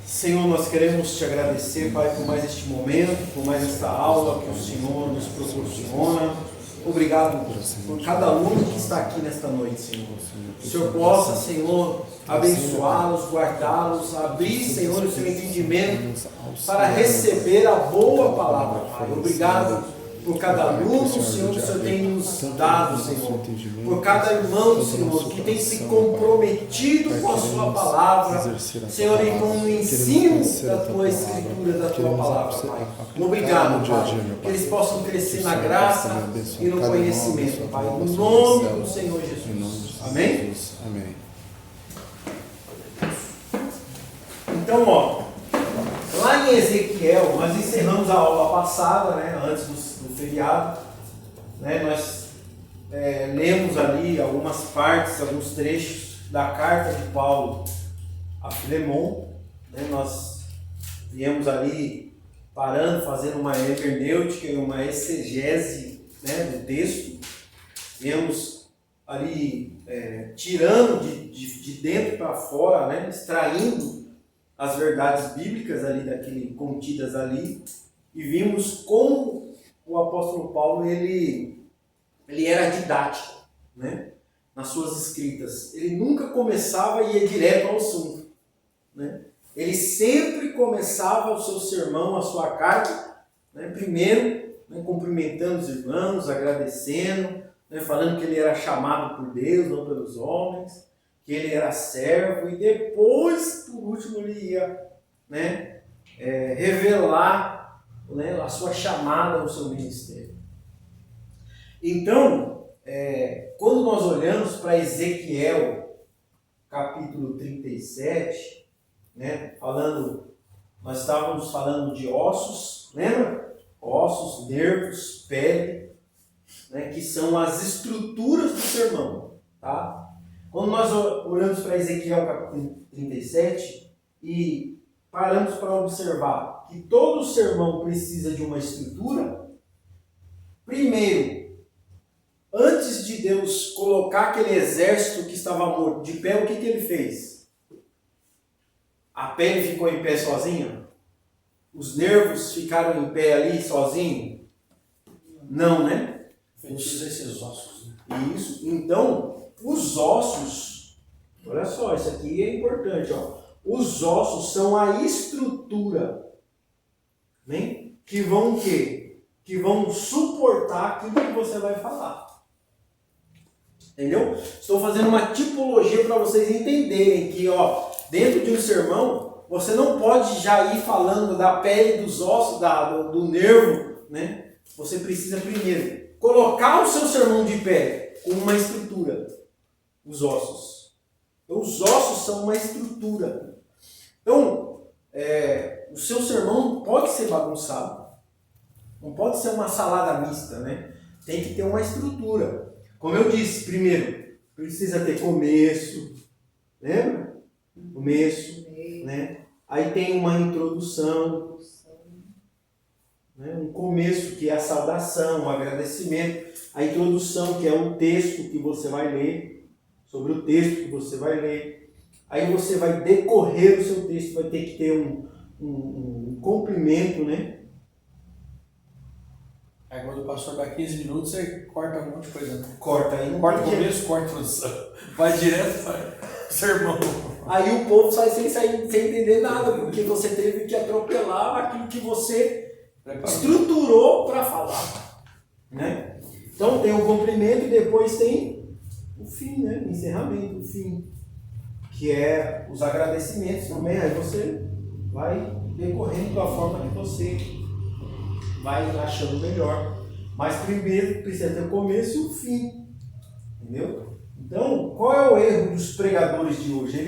Senhor, nós queremos te agradecer, Pai, por mais este momento, por mais esta aula que o Senhor nos proporciona. Obrigado por cada aluno que está aqui nesta noite, Senhor. Que o Senhor possa, Senhor, abençoá-los, guardá-los, abrir, Senhor, o seu entendimento para receber a boa palavra, Pai. Obrigado por cada aluno, Senhor, que o Senhor tem nos dado, Senhor. Por cada irmão, Senhor, que tem se comprometido com a sua palavra, Senhor, e com o ensino da tua escritura, da tua palavra, Pai. Obrigado, Pai, que eles possam crescer na graça e no conhecimento, Pai, no nome do Senhor Jesus. Amém? Amém. Então, lá em Ezequiel, nós encerramos a aula passada, antes do feriado, nós lemos ali algumas partes, alguns trechos da carta de Paulo a Filemon. Nós viemos ali parando, fazendo uma hermenêutica e uma exegese do texto. Viemos ali tirando de dentro para fora, extraindo as verdades bíblicas ali contidas ali, e vimos como o apóstolo Paulo ele era didático, nas suas escritas. Ele nunca começava e ia direto ao assunto, Ele sempre começava o seu sermão, a sua carta, primeiro cumprimentando os irmãos, agradecendo, falando que ele era chamado por Deus, não pelos homens, que ele era servo, e depois, por último, ele ia revelar a sua chamada ao seu ministério. Então, quando nós olhamos para Ezequiel, capítulo 37, nós estávamos falando de ossos, lembra? Ossos, nervos, pele, que são as estruturas do sermão, tá? Quando nós olhamos para Ezequiel capítulo 37 e paramos para observar que todo sermão precisa de uma estrutura, primeiro, antes de Deus colocar aquele exército que estava morto de pé, o que ele fez? A pele ficou em pé sozinha? Os nervos ficaram em pé ali sozinhos? Não, Fetiza esses ossos. Isso. Então, os ossos, olha só, isso aqui é importante, Os ossos são a estrutura, que vão o quê? Que vão suportar aquilo que você vai falar. Entendeu? Estou fazendo uma tipologia para vocês entenderem que, dentro de um sermão, você não pode já ir falando da pele, dos ossos, do nervo, Você precisa primeiro colocar o seu sermão de pé com uma estrutura. Os ossos. Então, os ossos são uma estrutura. Então, o seu sermão não pode ser bagunçado. Não pode ser uma salada mista, Tem que ter uma estrutura. Como eu disse, primeiro, precisa ter começo. Lembra? Começo, Aí tem uma introdução. Um começo, que é a saudação, o agradecimento. A introdução, que é um texto que você vai ler. Sobre o texto que você vai ler. Aí você vai decorrer o seu texto, vai ter que ter um complemento, Aí quando o pastor dá 15 minutos, você corta um monte de coisa. Corta aí. Corta o começo, corta a introdução. Vai direto para o sermão. Aí o povo sai sem entender nada, porque você teve que atropelar aquilo que você estruturou para falar. Então tem o complemento e depois tem o fim, o encerramento, o fim, que é os agradecimentos também. Aí você vai decorrendo da forma que você vai achando melhor. Mas primeiro precisa ter o começo e o fim. Entendeu? Então, qual é o erro dos pregadores de hoje?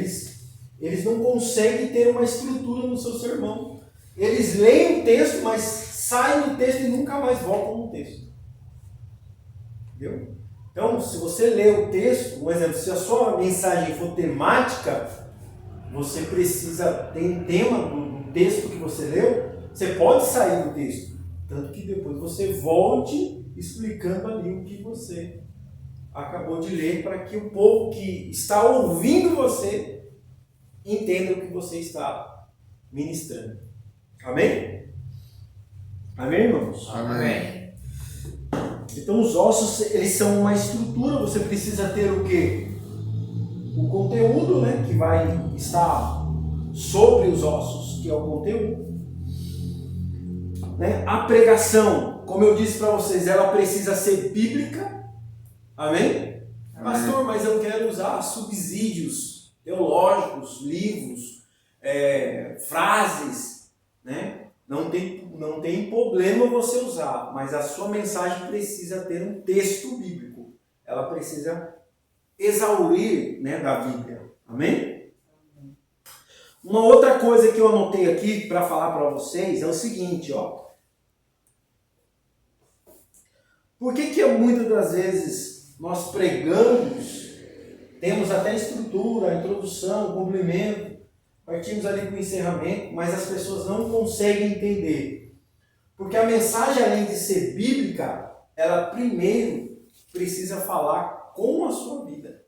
Eles não conseguem ter uma estrutura no seu sermão. Eles leem o texto, mas saem do texto e nunca mais voltam no texto. Entendeu? Então, se você lê o texto, um exemplo, se a sua mensagem for temática, você precisa ter um tema do texto que você leu, você pode sair do texto. Tanto que depois você volte explicando ali o que você acabou de ler, para que o povo que está ouvindo você entenda o que você está ministrando. Amém? Amém, irmãos? Amém. Então os ossos, eles são uma estrutura, você precisa ter o quê? O conteúdo, né, que vai estar sobre os ossos, que é o conteúdo. Né? A pregação, como eu disse para vocês, ela precisa ser bíblica. Amém? Pastor, mas eu quero usar subsídios teológicos, livros, frases, né? Não tem problema você usar, mas a sua mensagem precisa ter um texto bíblico. Ela precisa exaurir, né, da Bíblia. Amém? Uma outra coisa que eu anotei aqui para falar para vocês é o seguinte, ó. Por que muitas das vezes nós pregamos, temos até a estrutura, a introdução, o complemento, partimos ali para o encerramento, mas as pessoas não conseguem entender? Porque a mensagem, além de ser bíblica, ela primeiro precisa falar com a sua vida.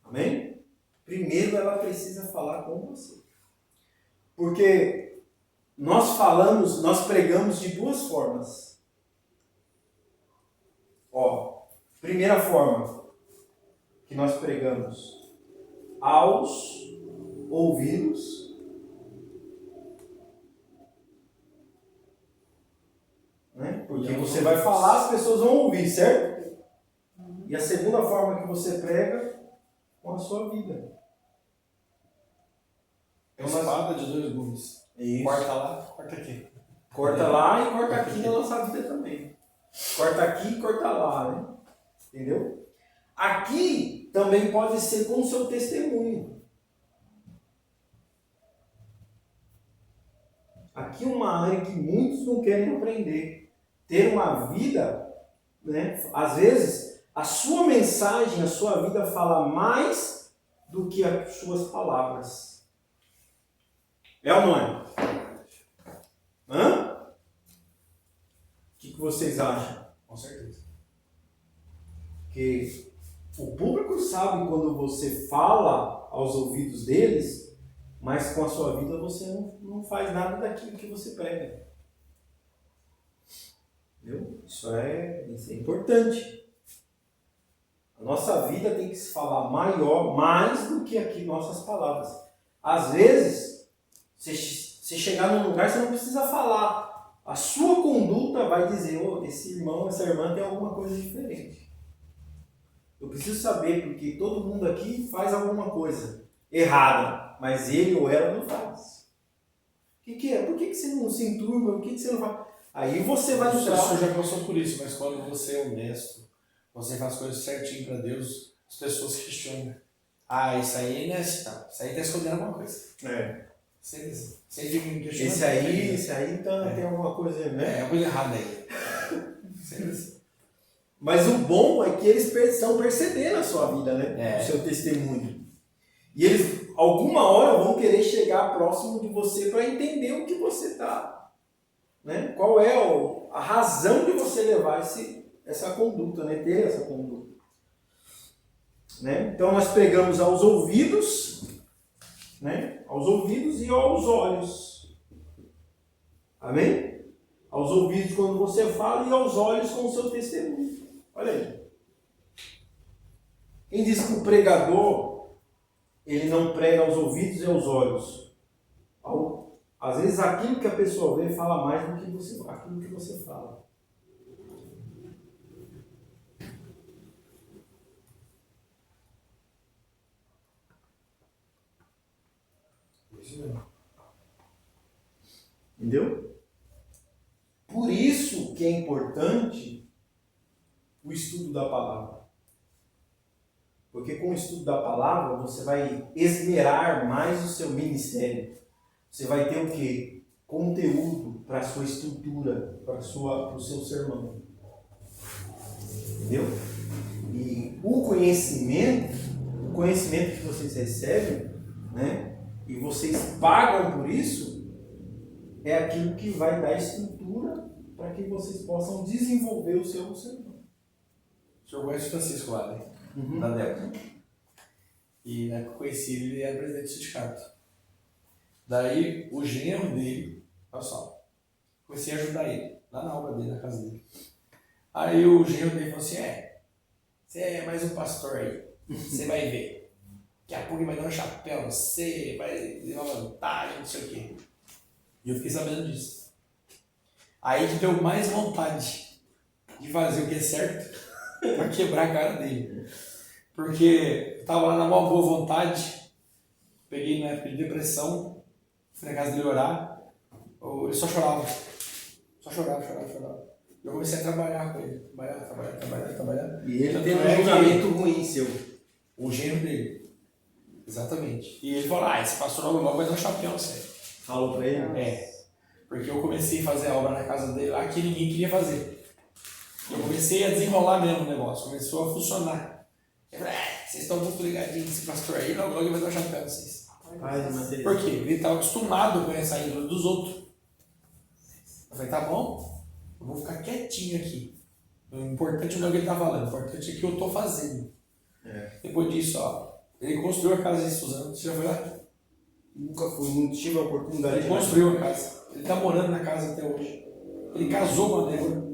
Amém? Primeiro ela precisa falar com você. Porque nós pregamos de duas formas. Ó, primeira forma que nós pregamos aos ouvidos, né? Porque você vai falar, as pessoas vão ouvir, certo? E a segunda forma que você prega com a sua vida. É uma espada de dois gumes. Isso. Corta lá, corta aqui. Corta lá e corta aqui na nossa vida também. Corta aqui e corta lá, né? Entendeu? Aqui também pode ser com o seu testemunho. Aqui uma área que muitos não querem aprender. Ter uma vida, né? Às vezes, a sua mensagem, a sua vida fala mais do que as suas palavras. É ou não é? Hã? O que vocês acham? Com certeza. Porque o público sabe quando você fala aos ouvidos deles, mas com a sua vida você não faz nada daquilo que você prega. Entendeu? Isso é importante. A nossa vida tem que se falar mais do que aqui nossas palavras. Às vezes, você chegar num lugar, você não precisa falar. A sua conduta vai dizer, esse irmão, essa irmã tem alguma coisa diferente. Eu preciso saber, porque todo mundo aqui faz alguma coisa errada, mas ele ou ela não faz. O que é? Por que você não se enturma? Por que você não faz? Aí você vai O senhor já passou por isso, mas quando você é honesto, você faz coisas certinho para Deus, as pessoas questionam. Isso aí não é assim, não. Isso aí está escondendo alguma coisa. Você fica me questionando. Esse aí então tem alguma coisa, né? É coisa errada aí. Mas o bom é que eles estão percebendo a sua vida, né? O seu testemunho. E eles, alguma hora, vão querer chegar próximo de você para entender o que você está. Né? Qual é a razão de você levar essa conduta, né? Ter essa conduta. Né? Então nós pregamos aos ouvidos, né? Aos ouvidos e aos olhos. Amém? Aos ouvidos quando você fala e aos olhos com o seu testemunho. Olha aí. Quem diz que o pregador, ele não prega aos ouvidos e aos olhos? Às vezes aquilo que a pessoa vê fala mais do que aquilo que você fala. Entendeu? Por isso que é importante o estudo da palavra. Porque com o estudo da palavra você vai esmerar mais o seu ministério. Você vai ter o quê? Conteúdo para a sua estrutura, para o seu sermão. Entendeu? E o conhecimento que vocês recebem, né? E vocês pagam por isso, é aquilo que vai dar estrutura para que vocês possam desenvolver o seu sermão. O senhor conhece o Francisco lá, né? Uhum. Da Delta. E na época que eu conheci ele era presidente do sindicato. Daí o genro dele, olha só, comecei a ajudar ele, lá na obra dele, na casa dele. Aí o genro dele falou assim, você é mais um pastor aí, você vai ver. Daqui a pouco ele vai dar um chapéu, você vai levar vantagem, não sei o quê. E eu fiquei sabendo disso. Aí que deu mais vontade de fazer o que é certo pra quebrar a cara dele. Porque eu tava lá na maior boa vontade, peguei na época de depressão, fui na casa dele orar, ele só chorava. Só chorava. Eu comecei a trabalhar com ele. Trabalhar. E ele tem um julgamento ruim seu. O genro dele. Exatamente. E ele falou, esse pastor logo vai dar um chapéu, sério. Falou pra ele? Porque eu comecei a fazer a obra na casa dele lá que ninguém queria fazer. Eu comecei a desenrolar mesmo o negócio, começou a funcionar. Eu falei, vocês estão muito ligadinhos nesse pastor aí, logo ele vai dar um chapéu pra vocês. Por quê? Ele estava acostumado com essa índole dos outros. Eu falei, tá bom, eu vou ficar quietinho aqui. O importante não é o que ele está falando, o importante é o que eu estou fazendo. Depois disso, ele construiu a casa de Suzano, você já foi lá? Nunca fui, não tive a oportunidade. Ele construiu a casa, ele está morando na casa até hoje. Ele casou com a Débora.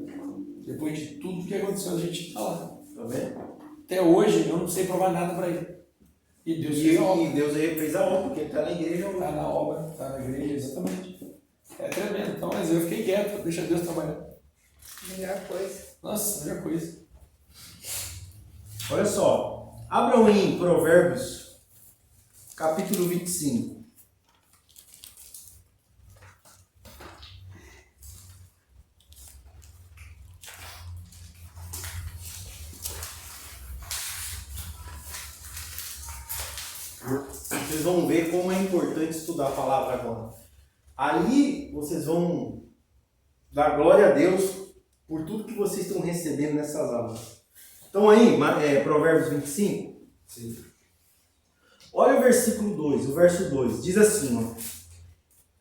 Depois de tudo que aconteceu, a gente está lá. Tá vendo? Até hoje, eu não sei provar nada para ele. E Deus fez a obra. E Deus fez a obra, porque ele está na igreja. Está na obra, está na igreja, exatamente. É tremendo. Então, mas eu fiquei quieto, deixa Deus trabalhar. Melhor coisa. Nossa, melhor coisa. Olha só, abram em Provérbios, capítulo 25. Vocês vão ver como é importante estudar a palavra agora. Ali vocês vão dar glória a Deus por tudo que vocês estão recebendo nessas aulas. Então aí, Provérbios 25. Sim. Olha o versículo 2, o verso 2. Diz assim,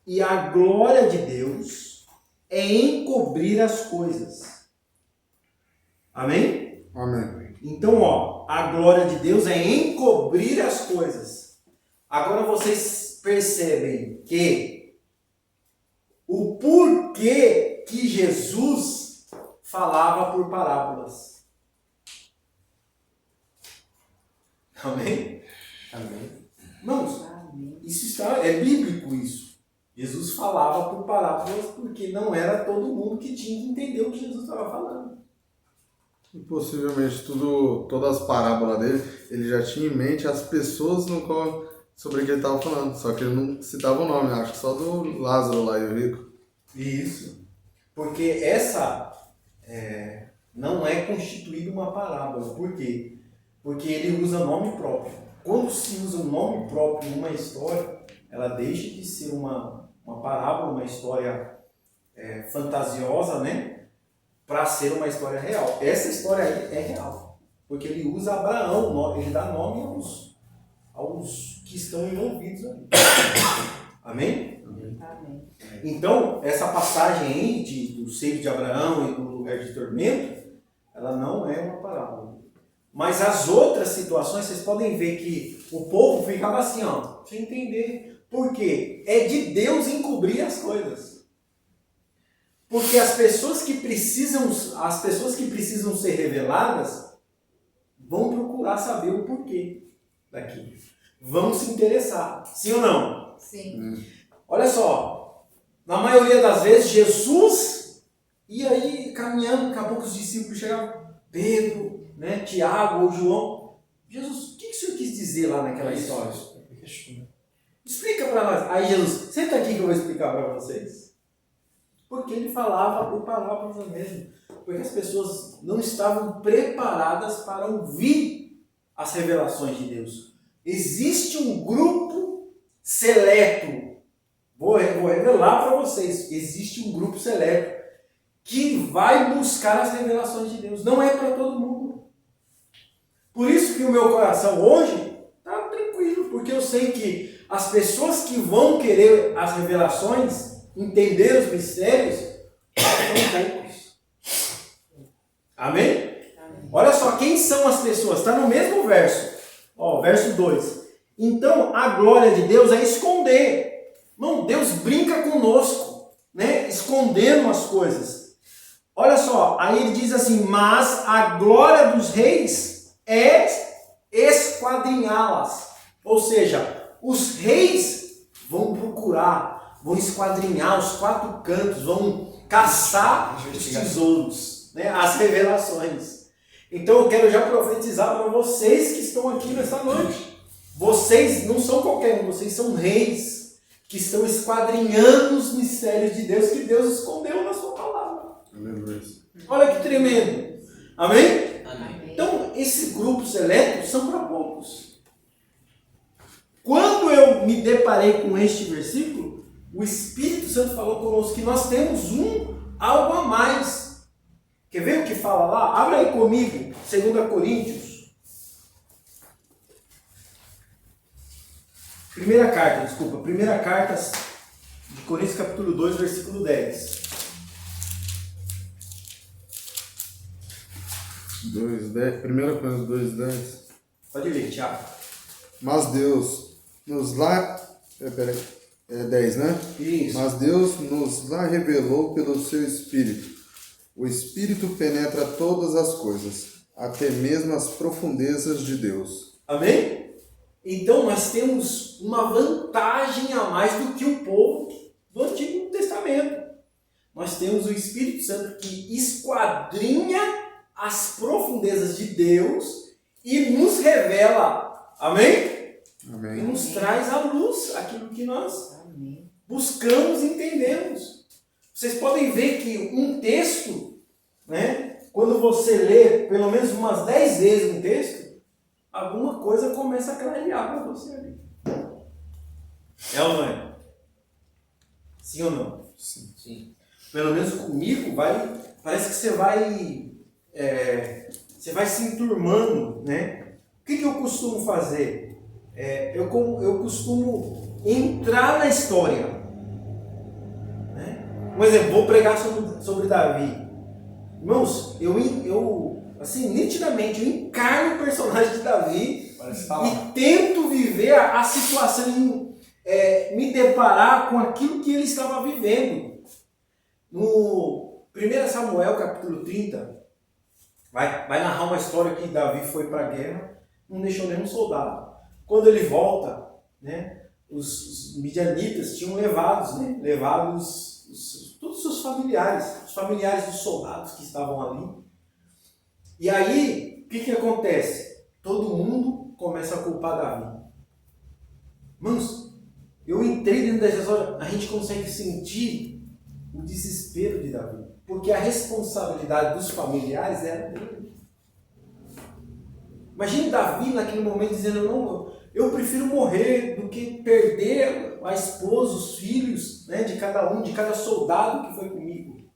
e a glória de Deus é encobrir as coisas. Amém? Amém. Então, a glória de Deus é encobrir as coisas. Agora vocês percebem que o porquê que Jesus falava por parábolas. Amém? Amém. Irmãos, isso é bíblico isso. Jesus falava por parábolas porque não era todo mundo que tinha que entender o que Jesus estava falando. E possivelmente todas as parábolas dele, ele já tinha em mente as pessoas sobre que ele estava falando, só que ele não citava o nome, acho que só do Lázaro lá e o rico. Isso. Porque essa não é constituída uma parábola. Por quê? Porque ele usa nome próprio. Quando se usa um nome próprio em uma história, ela deixa de ser uma parábola, uma história fantasiosa, né? Para ser uma história real. Essa história aí é real. Porque ele usa Abraão, ele dá nome aos que estão envolvidos ali. Amém? Amém. Então, essa passagem aí do seio de Abraão e do lugar de tormento, ela não é uma parábola. Mas as outras situações, vocês podem ver que o povo ficava assim, sem entender. Por quê? É de Deus encobrir as coisas. Porque as pessoas que precisam ser reveladas vão procurar saber o porquê daquilo. Vão se interessar. Sim ou não? Sim. Olha só, na maioria das vezes Jesus ia aí caminhando, daqui a pouco os discípulos chegavam, Pedro, né, Tiago ou João. Jesus, o que o senhor quis dizer lá naquela história? Explica para nós. Aí Jesus, senta aqui que eu vou explicar para vocês. Porque ele falava por parábolas mesmo. Porque as pessoas não estavam preparadas para ouvir as revelações de Deus. Existe um grupo seleto. Vou revelar para vocês. Existe um grupo seleto que vai buscar as revelações de Deus. Não é para todo mundo. Por isso que o meu coração hoje está tranquilo. Porque eu sei que as pessoas que vão querer as revelações, entender os mistérios, são poucos. Amém? Amém? Olha só, quem são as pessoas? Está no mesmo verso. Verso 2. Então, a glória de Deus é esconder. Não, Deus brinca conosco, né? Escondendo as coisas. Olha só, aí ele diz assim, mas a glória dos reis é esquadrinhá-las. Ou seja, os reis vão procurar, vão esquadrinhar os quatro cantos, vão caçar os tesouros, né? As revelações. Então eu quero já profetizar para vocês que estão aqui nesta noite. Vocês não são qualquer um, vocês são reis que estão esquadrinhando os mistérios de Deus que Deus escondeu na sua palavra. Olha que tremendo. Amém? Amém. Então, esses grupos seletos são para poucos. Quando eu me deparei com este versículo, o Espírito Santo falou conosco que nós temos algo a mais. Quer ver o que fala lá? Abra aí comigo, 2 Coríntios. Primeira carta de Coríntios capítulo 2, versículo 10. 1 Coríntios 2:10. Pode ler, Tiago. Mas Deus nos lá... 10, né? Isso. Mas Deus nos lá revelou pelo seu Espírito. O Espírito penetra todas as coisas, até mesmo as profundezas de Deus. Amém? Então nós temos uma vantagem a mais do que o povo do Antigo Testamento. Nós temos o Espírito Santo que esquadrinha as profundezas de Deus e nos revela. Amém? Amém. E nos traz à luz aquilo que nós buscamos e entendemos. Vocês podem ver que um texto, né, quando você lê pelo menos umas 10 vezes um texto, alguma coisa começa a clarear para você ali. É ou não é? Sim ou não? Sim. Pelo menos comigo, parece que você vai se enturmando, né? O que eu costumo fazer? Eu costumo entrar na história. Né? Um exemplo, vou pregar sobre Davi. Irmãos, eu assim, nitidamente, eu encarno o personagem de Davi e tento viver a situação, me deparar com aquilo que ele estava vivendo. No 1 Samuel, capítulo 30, vai narrar uma história que Davi foi para a guerra, não deixou nenhum soldado. Quando ele volta, né, os midianitas tinham levado todos os seus familiares, os familiares dos soldados que estavam ali. E aí, o que acontece? Todo mundo começa a culpar Davi. Irmãos, eu entrei dentro dessa história, a gente consegue sentir o desespero de Davi, porque a responsabilidade dos familiares era dele. Imagine Davi naquele momento dizendo, não, eu prefiro morrer do que perder a esposa, os filhos, né, de cada soldado que foi comigo.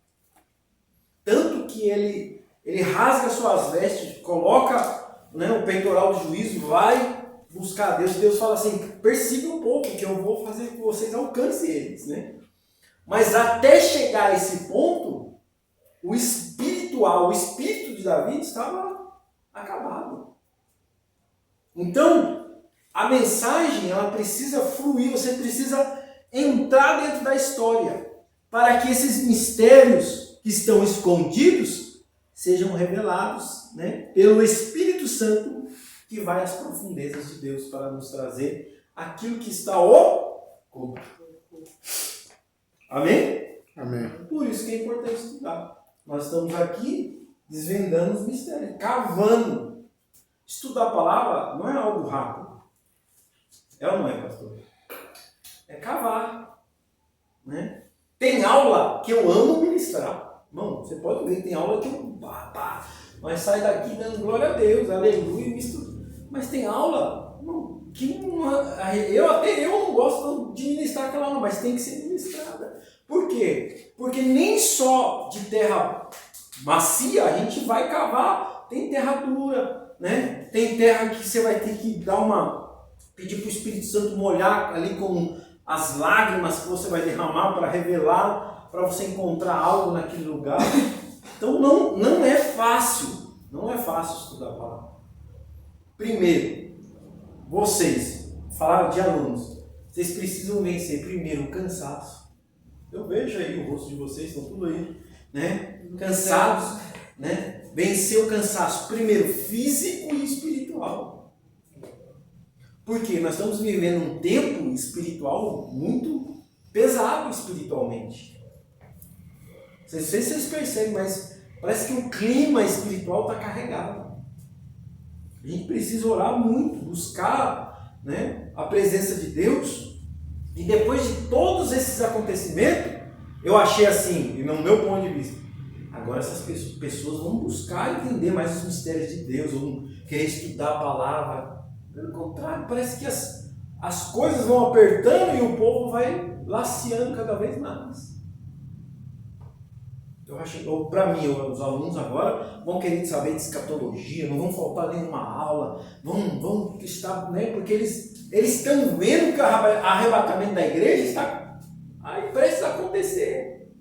Tanto que ele rasga suas vestes, coloca, né, o peitoral do juízo, vai buscar Deus. Deus fala assim, persiga um pouco, que eu vou fazer com que vocês alcancem eles. Né? Mas até chegar a esse ponto, o espírito de Davi estava acabado. Então, a mensagem ela precisa fluir, você precisa entrar dentro da história, para que esses mistérios que estão escondidos sejam revelados, né, pelo Espírito Santo que vai às profundezas de Deus para nos trazer aquilo que está oculto. Amém? Amém. Por isso que é importante estudar. Nós estamos aqui desvendando os mistérios, cavando. Estudar a palavra não é algo rápido. É ou não é, pastor? É cavar. Né? Tem aula que eu amo ministrar. Irmão, você pode ver, tem aula que eu... Mas sai daqui dando glória a Deus, aleluia, e misturo. Mas tem aula, irmão, que eu não gosto de ministrar aquela aula, mas tem que ser ministrada. Por quê? Porque nem só de terra macia a gente vai cavar, tem terra dura, né? Tem terra que você vai ter que pedir para o Espírito Santo molhar ali com as lágrimas que você vai derramar para revelar, para você encontrar algo naquele lugar. Então não é fácil, estudar a palavra. Primeiro, vocês, falar de alunos, Vocês precisam vencer primeiro o cansaço. Eu vejo aí o rosto de vocês, estão tudo aí, né? Cansados, né? Vencer o cansaço primeiro físico e espiritual. Porque nós estamos vivendo um tempo espiritual muito pesado espiritualmente. Não sei se vocês percebem, mas parece que o clima espiritual está carregado. A gente precisa orar muito, buscar, né, a presença de Deus. E depois de todos esses acontecimentos, eu achei assim, e no meu ponto de vista, agora essas pessoas vão buscar entender mais os mistérios de Deus, vão querer estudar a palavra. Pelo contrário, parece que as coisas vão apertando e o povo vai laceando cada vez mais. Eu acho, para mim, os alunos agora vão querer saber de escatologia, não vão faltar nenhuma aula, vão estar, né, porque eles estão vendo que o arrebatamento da igreja está aí prestes a acontecer.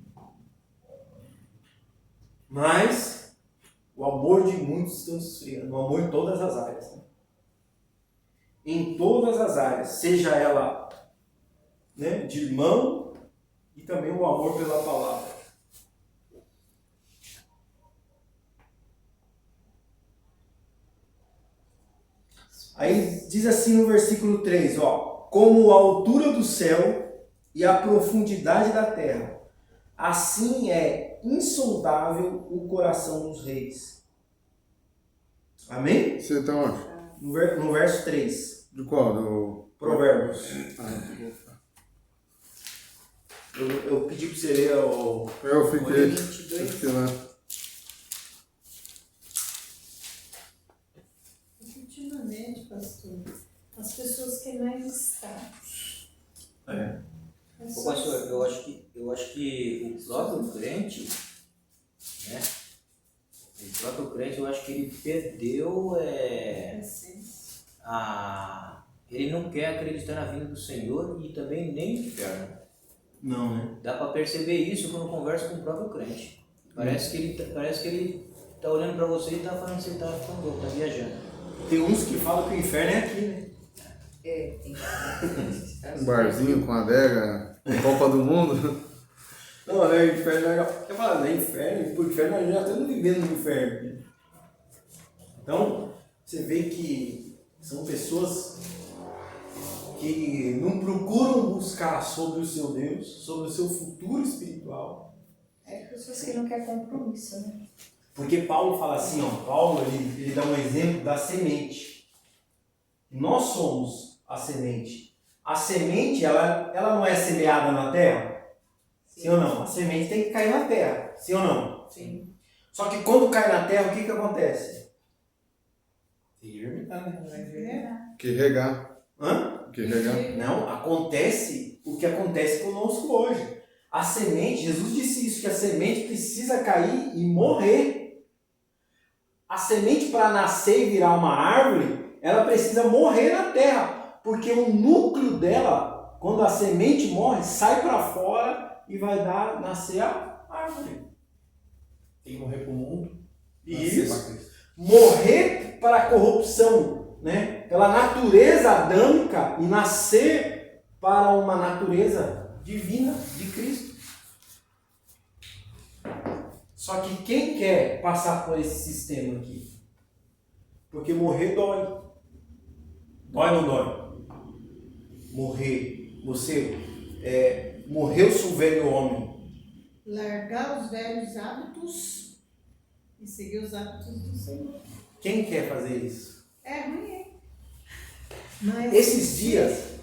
Mas o amor de muitos está esfriando, o amor em todas as áreas. Né? Em todas as áreas, seja ela, né, de irmão e também o amor pela palavra. Aí diz assim no versículo 3, ó, como a altura do céu e a profundidade da terra, assim é insondável o coração dos reis. Amém? Você tá onde? No verso 3. De qual? Do Provérbios. Eu pedi para você ler o... Eu fiquei lá. Ultimamente, pastor, as pessoas querem mais status. Ô, pastor, eu acho que o próprio crente, né? O próprio crente, eu acho que ele perdeu ele não quer acreditar na vinda do Senhor e também nem no inferno. Não, né? Dá para perceber isso quando conversa com o próprio crente. Parece que ele tá olhando para você e está falando que você está louco, tá viajando. Tem uns que falam que o inferno é aqui, né? Tem. Um barzinho com adega, Copa do Mundo. Não, né? O inferno é... Eu falo, né? Inferno, por inferno nós já estamos vivendo no inferno. Então, você vê que são pessoas que não procuram buscar sobre o seu Deus, sobre o seu futuro espiritual. É pessoas que não querem compromisso, né? Porque Paulo fala assim, ó, Paulo ele dá um exemplo da semente. Nós somos a semente. A semente, ela não é semeada na terra? Sim ou não? A semente tem que cair na terra, sim ou não? Sim. Só que quando cai na terra, o que acontece? Tem que germinar, né? Que regar. Hã? Que regar. Não, acontece o que acontece conosco hoje. A semente, Jesus disse isso, que a semente precisa cair e morrer. A semente, para nascer e virar uma árvore, ela precisa morrer na terra, porque o núcleo dela, quando a semente morre, sai para fora e vai nascer a árvore. Tem que morrer pro mundo. Isso. Morrer para a corrupção, né? Pela natureza adâmica e nascer para uma natureza divina de Cristo. Só que quem quer passar por esse sistema aqui? Porque morrer dói. Dói ou não dói? Morrer. Você morreu-se o velho homem. Largar os velhos hábitos e seguir os hábitos do Senhor. Quem quer fazer isso? É ruim, hein? Mas Esses dias,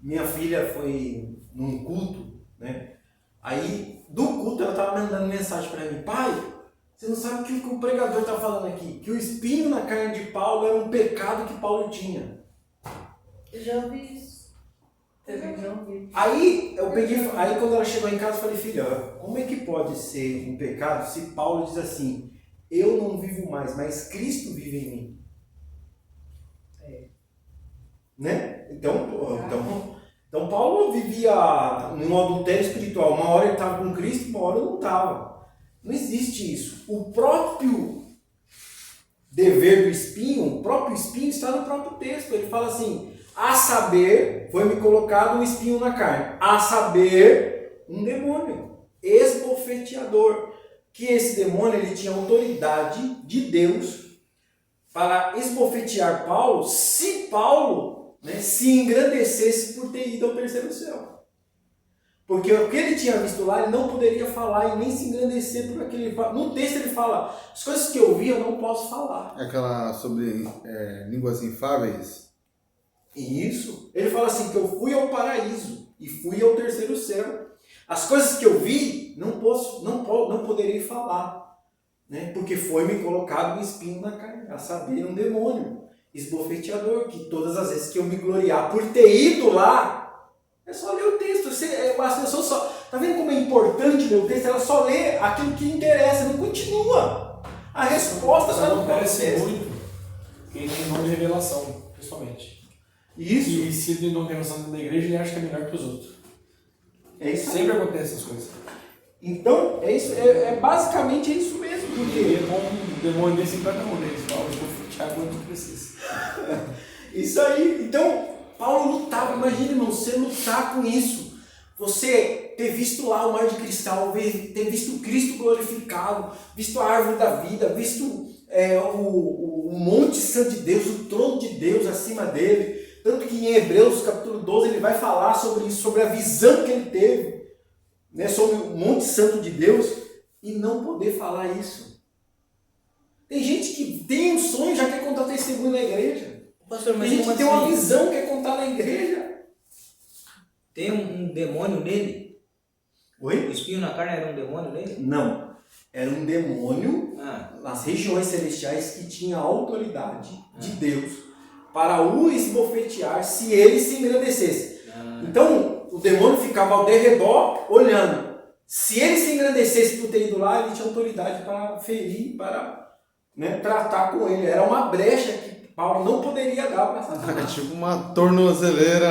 minha filha foi num culto, né? Aí, do culto, ela estava mandando mensagem para mim. Pai, você não sabe o que o pregador está falando aqui? Que o espinho na carne de Paulo era um pecado que Paulo tinha. eu já ouvi isso. Eu já ouvi. Aí, quando ela chegou em casa, eu falei, filha, como é que pode ser um pecado se Paulo diz assim, eu não vivo mais, mas Cristo vive em mim? Né? Então Paulo vivia num adultério espiritual. Uma hora ele estava com Cristo, uma hora ele não estava. Não existe isso. O próprio dever do espinho, o próprio espinho está no próprio texto. Ele fala assim, a saber, foi-me colocado um espinho na carne, a saber, um demônio, esbofeteador, que esse demônio ele tinha autoridade de Deus para esbofetear Paulo, se Paulo, né, se engrandecesse por ter ido ao terceiro céu. Porque o que ele tinha visto lá, ele não poderia falar e nem se engrandecer por aquele... No texto ele fala, as coisas que eu vi eu não posso falar. É aquela sobre línguas infáveis. Isso. Ele fala assim, que eu fui ao paraíso e fui ao terceiro céu. As coisas que eu vi, não poderei falar. Né? Porque foi-me colocado um espinho na carne, a saber, um demônio esbofeteador, que todas as vezes que eu me gloriar por ter ido lá, é só ler o texto. As pessoas só... Tá vendo como é importante ler o texto? Ela só lê aquilo que interessa, não continua. A resposta está no acontece texto. muito quem tem nome de revelação, principalmente. Isso. E se ele tem nome de revelação na igreja, ele acha que é melhor que os outros. É isso. Sempre acontece essas coisas. Então, basicamente isso mesmo. Porque... E é bom um demônio desse em cada um deles. Paulo, eu vou fechar quanto precisa. Isso aí. Então, Paulo lutava. Imagina, irmão, você lutar com isso. Você ter visto lá o mar de cristal, ter visto Cristo glorificado, visto a árvore da vida, visto o Monte Santo de Deus, o trono de Deus acima dele. Tanto que em Hebreus capítulo 12 ele vai falar sobre isso, sobre a visão que ele teve, né, sobre o Monte Santo de Deus, e não poder falar isso. Tem gente que tem um sonho e já quer contar testemunho na igreja. Pastor, mas Tem gente como que tem uma assim? visão e quer contar na igreja. Tem um demônio nele? Oi? O espinho na carne era um demônio nele? Não. Era um demônio Ah, nas regiões celestiais que tinha autoridade de Deus para o esbofetear se ele se engrandecesse. Então, o demônio ficava ao derredor olhando. Se ele se engrandecesse por ter ido lá, ele tinha autoridade para ferir, para, né, tratar com ele. Era uma brecha que Paulo não poderia dar para É Satanás. tipo uma tornozeleira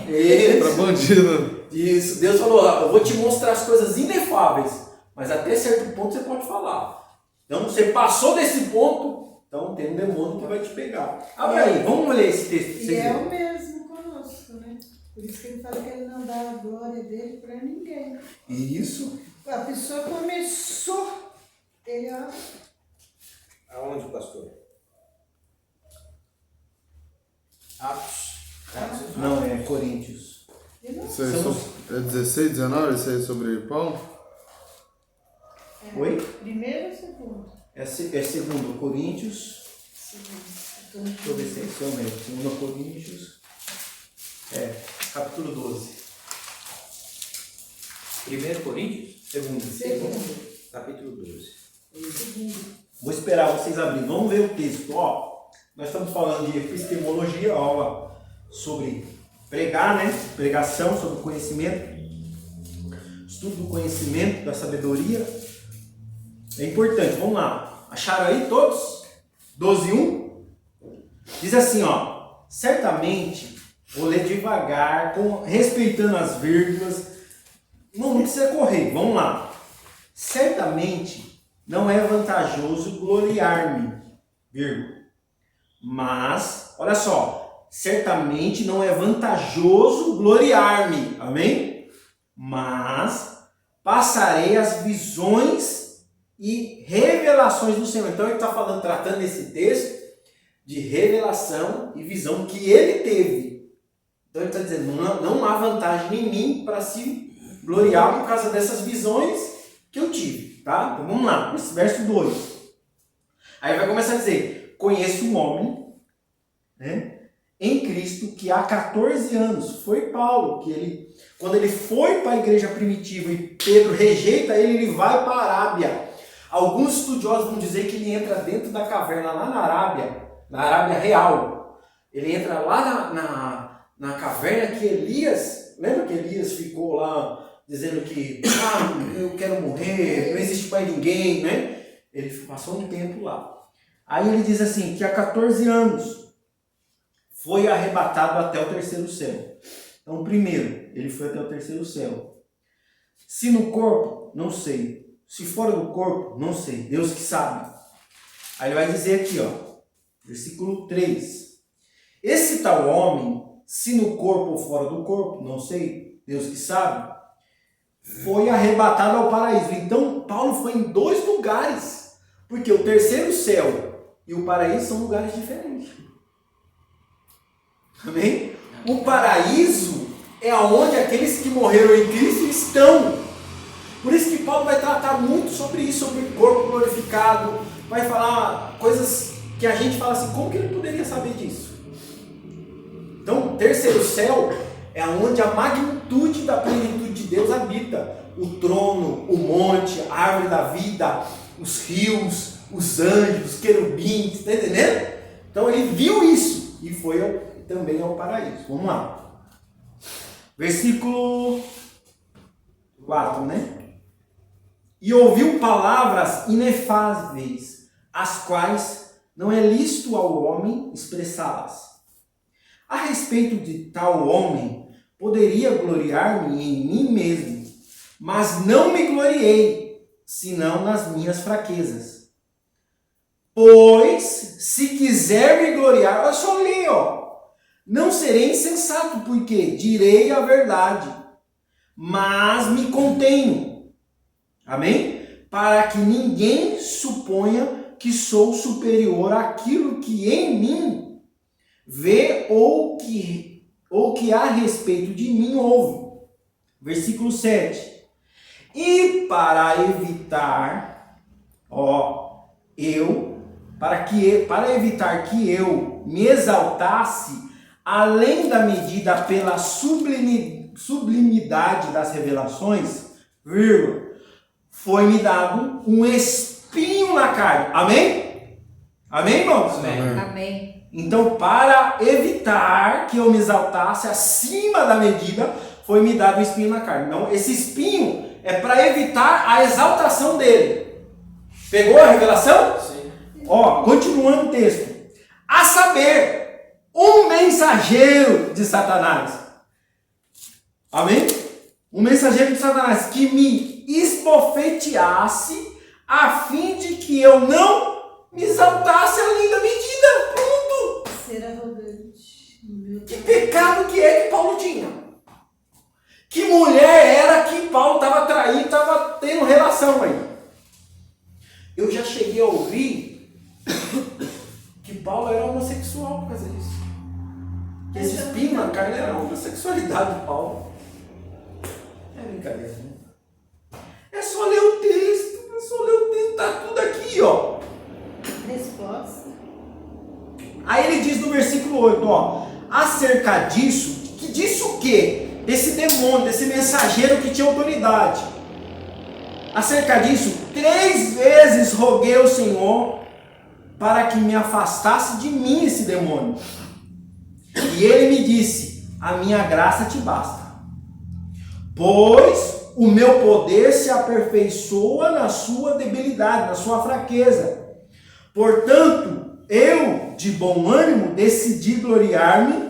Isso. pra bandido. Isso. Deus falou, ó, eu vou te mostrar as coisas inefáveis, mas até certo ponto você pode falar. Então, você passou desse ponto, então tem um demônio que vai te pegar. Abra aí, vamos ler esse texto. E é o mesmo conosco, né? Por isso que ele fala que ele não dá a glória dele para ninguém. Isso. A pessoa começou, ele ó, aonde, pastor? Atos. Não, é Coríntios. ele não Isso aí é 16, 19, isso aí sobre Paulo? Oi? primeiro ou segundo? É segundo Coríntios. Segundo. Deixa eu ver se é isso mesmo. Segundo Coríntios. Capítulo 12. 1 Coríntios? Segundo. Capítulo 12. Vou esperar vocês abrirem. Vamos ver o texto. Ó, nós estamos falando de epistemologia, aula sobre pregar, né? Pregação sobre conhecimento. Estudo do conhecimento, da sabedoria. É importante. Vamos lá. Acharam aí todos? 12:1? Diz assim, ó. Certamente, vou ler devagar, respeitando as vírgulas. Não precisa correr. Vamos lá. Certamente, não é vantajoso gloriar-me, vírgula. Mas, olha só, certamente não é vantajoso gloriar-me, amém? Mas passarei as visões e revelações do Senhor. Então ele está falando, tratando esse texto de revelação e visão que ele teve. Então ele está dizendo, não há vantagem em mim para se gloriar por causa dessas visões que eu tive, tá? Então vamos lá, esse verso 2. Aí vai começar a dizer, conheço um homem, né, em Cristo que há 14 anos, foi Paulo, que quando ele foi para a igreja primitiva e Pedro rejeita ele, ele vai para a Arábia. Alguns estudiosos vão dizer que ele entra dentro da caverna lá na Arábia Real. Ele entra lá na caverna que Elias, lembra que Elias ficou lá dizendo que eu quero morrer, não existe mais ninguém, né? Ele passou um tempo lá. Aí ele diz assim, que há 14 anos foi arrebatado até o terceiro céu. Então, primeiro, ele foi até o terceiro céu. Se no corpo, não sei. Se fora do corpo, não sei. Deus que sabe. Aí ele vai dizer aqui, ó. Versículo 3. Esse tal homem, se no corpo ou fora do corpo, não sei, Deus que sabe, foi arrebatado ao paraíso. Então, Paulo foi em 2 lugares, porque o terceiro céu e o paraíso são lugares diferentes. Amém? O paraíso é onde aqueles que morreram em Cristo estão. Por isso que Paulo vai tratar muito sobre isso, sobre o corpo glorificado, vai falar coisas que a gente fala assim, como que ele poderia saber disso? Então, o terceiro céu é onde a magnitude da plenitude de Deus habita. O trono, o monte, a árvore da vida, os rios, os anjos, os querubins, está entendendo? Então ele viu isso e foi também ao paraíso. Vamos lá. Versículo 4, né? E ouviu palavras inefáveis, as quais não é lícito ao homem expressá-las. A respeito de tal homem, poderia gloriar-me em mim mesmo, mas não me gloriei, senão nas minhas fraquezas. Pois, se quiser me gloriar, olha só ali, ó, não serei insensato, porque direi a verdade, mas me contenho. Amém? Para que ninguém suponha que sou superior àquilo que em mim vê ou que a respeito de mim ouve. Versículo 7. E para evitar, para evitar que eu me exaltasse além da medida pela sublimidade das revelações, foi-me dado um espinho na carne. Amém? Amém, irmãos? Amém. Amém. Então, para evitar que eu me exaltasse acima da medida, foi-me dado um espinho na carne. Então, esse espinho é para evitar a exaltação dele. Pegou a revelação? Sim. Continuando o texto. A saber, um mensageiro de Satanás. Amém? Um mensageiro de Satanás que me esbofeteasse a fim de que eu não me exaltasse além da medida. Pronto! Ser arrogante. Que pecado que é que Paulo tinha? Que mulher era que Paulo estava traindo, estava tendo relação aí? Eu já cheguei a ouvir que Paulo era homossexual por causa disso. Que esse espinho na carne era a homossexualidade de Paulo. É brincadeira, né? É só ler o texto, tá tudo aqui, ó. Resposta. Aí ele diz no versículo 8, acerca disso, que disso o quê? Desse demônio, desse mensageiro que tinha autoridade. Acerca disso, 3 vezes roguei ao Senhor para que me afastasse de mim esse demônio. E ele me disse, a minha graça te basta, pois o meu poder se aperfeiçoa na sua debilidade, na sua fraqueza. Portanto, eu, de bom ânimo, decidi gloriar-me,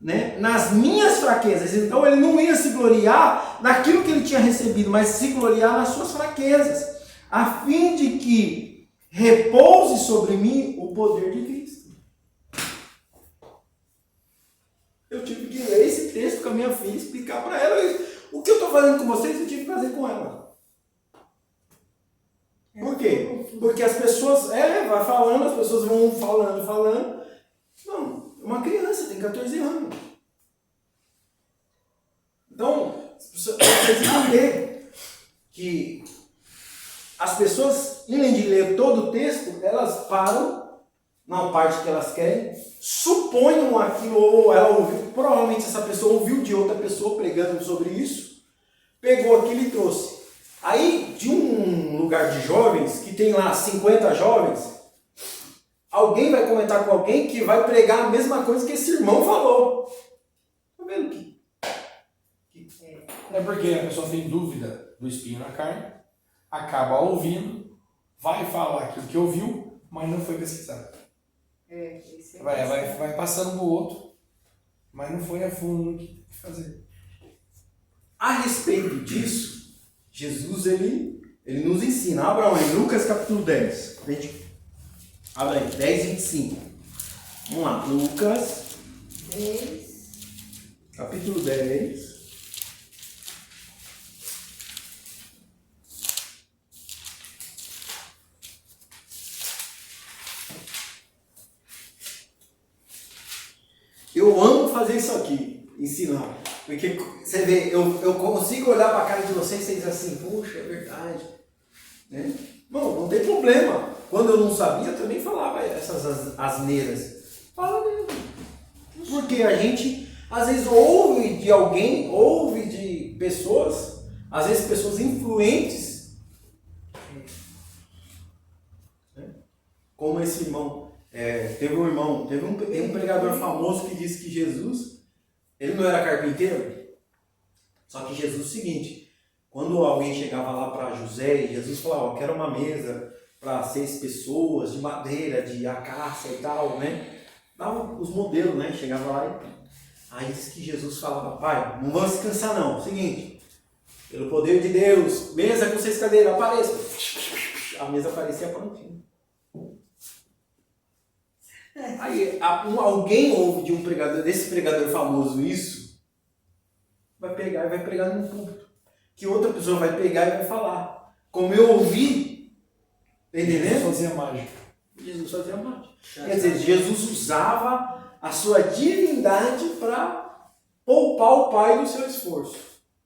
né, nas minhas fraquezas. Então ele não ia se gloriar naquilo que ele tinha recebido, mas se gloriar nas suas fraquezas, a fim de que repouse sobre mim o poder de Cristo. Eu tive que ler esse texto com a minha filha e explicar para ela o que eu estou fazendo com vocês, eu tive que fazer com ela. Por quê? Porque as pessoas, vai falando, as pessoas vão falando. Não, uma criança tem 14 anos. Então, você entender que as pessoas, além de ler todo o texto, elas param na parte que elas querem, suponham aquilo, ou ela ouviu, provavelmente essa pessoa ouviu de outra pessoa pregando sobre isso, pegou aquilo e trouxe. Aí, de um lugar de jovens, que tem lá 50 jovens, alguém vai comentar com alguém que vai pregar a mesma coisa que esse irmão falou. Tá vendo que? É porque a pessoa tem dúvida do espinho na carne, acaba ouvindo, vai falar aquilo que ouviu, mas não foi pesquisado. Vai passando no outro, mas não foi a fundo no que fazer. A respeito disso, Jesus ele nos ensina. Abra aí, Lucas capítulo 10. Abra aí, 10, 25. Vamos lá, Lucas, 10. capítulo 10. Eu amo fazer isso aqui, ensinar. Porque você vê, eu consigo olhar para a cara de vocês e vocês dizem assim, poxa, é verdade. Né? Bom, não tem problema. Quando eu não sabia, eu também falava essas asneiras. Fala mesmo. Porque a gente, às vezes, ouve de alguém, ouve de pessoas, às vezes pessoas influentes, né? Como esse irmão. Teve um pregador famoso que disse que Jesus, ele não era carpinteiro. Só que Jesus é o seguinte, quando alguém chegava lá para José e Jesus falava, quero uma mesa para 6 pessoas, de madeira, de acácia e tal, né? Dava os modelos, né? Chegava lá e... Aí diz que Jesus falava, pai, não vamos se cansar não, seguinte, pelo poder de Deus, mesa com 6 cadeiras, apareça. A mesa aparecia prontinha. Aí alguém ouve de um pregador, desse pregador famoso isso, vai pegar e vai pregar no púlpito. Que outra pessoa vai pegar e vai falar. Como eu ouvi, tá entendendo? Jesus fazia mágica. Jesus fazia mágica. Quer dizer, Jesus usava a sua divindade para poupar o pai do seu esforço.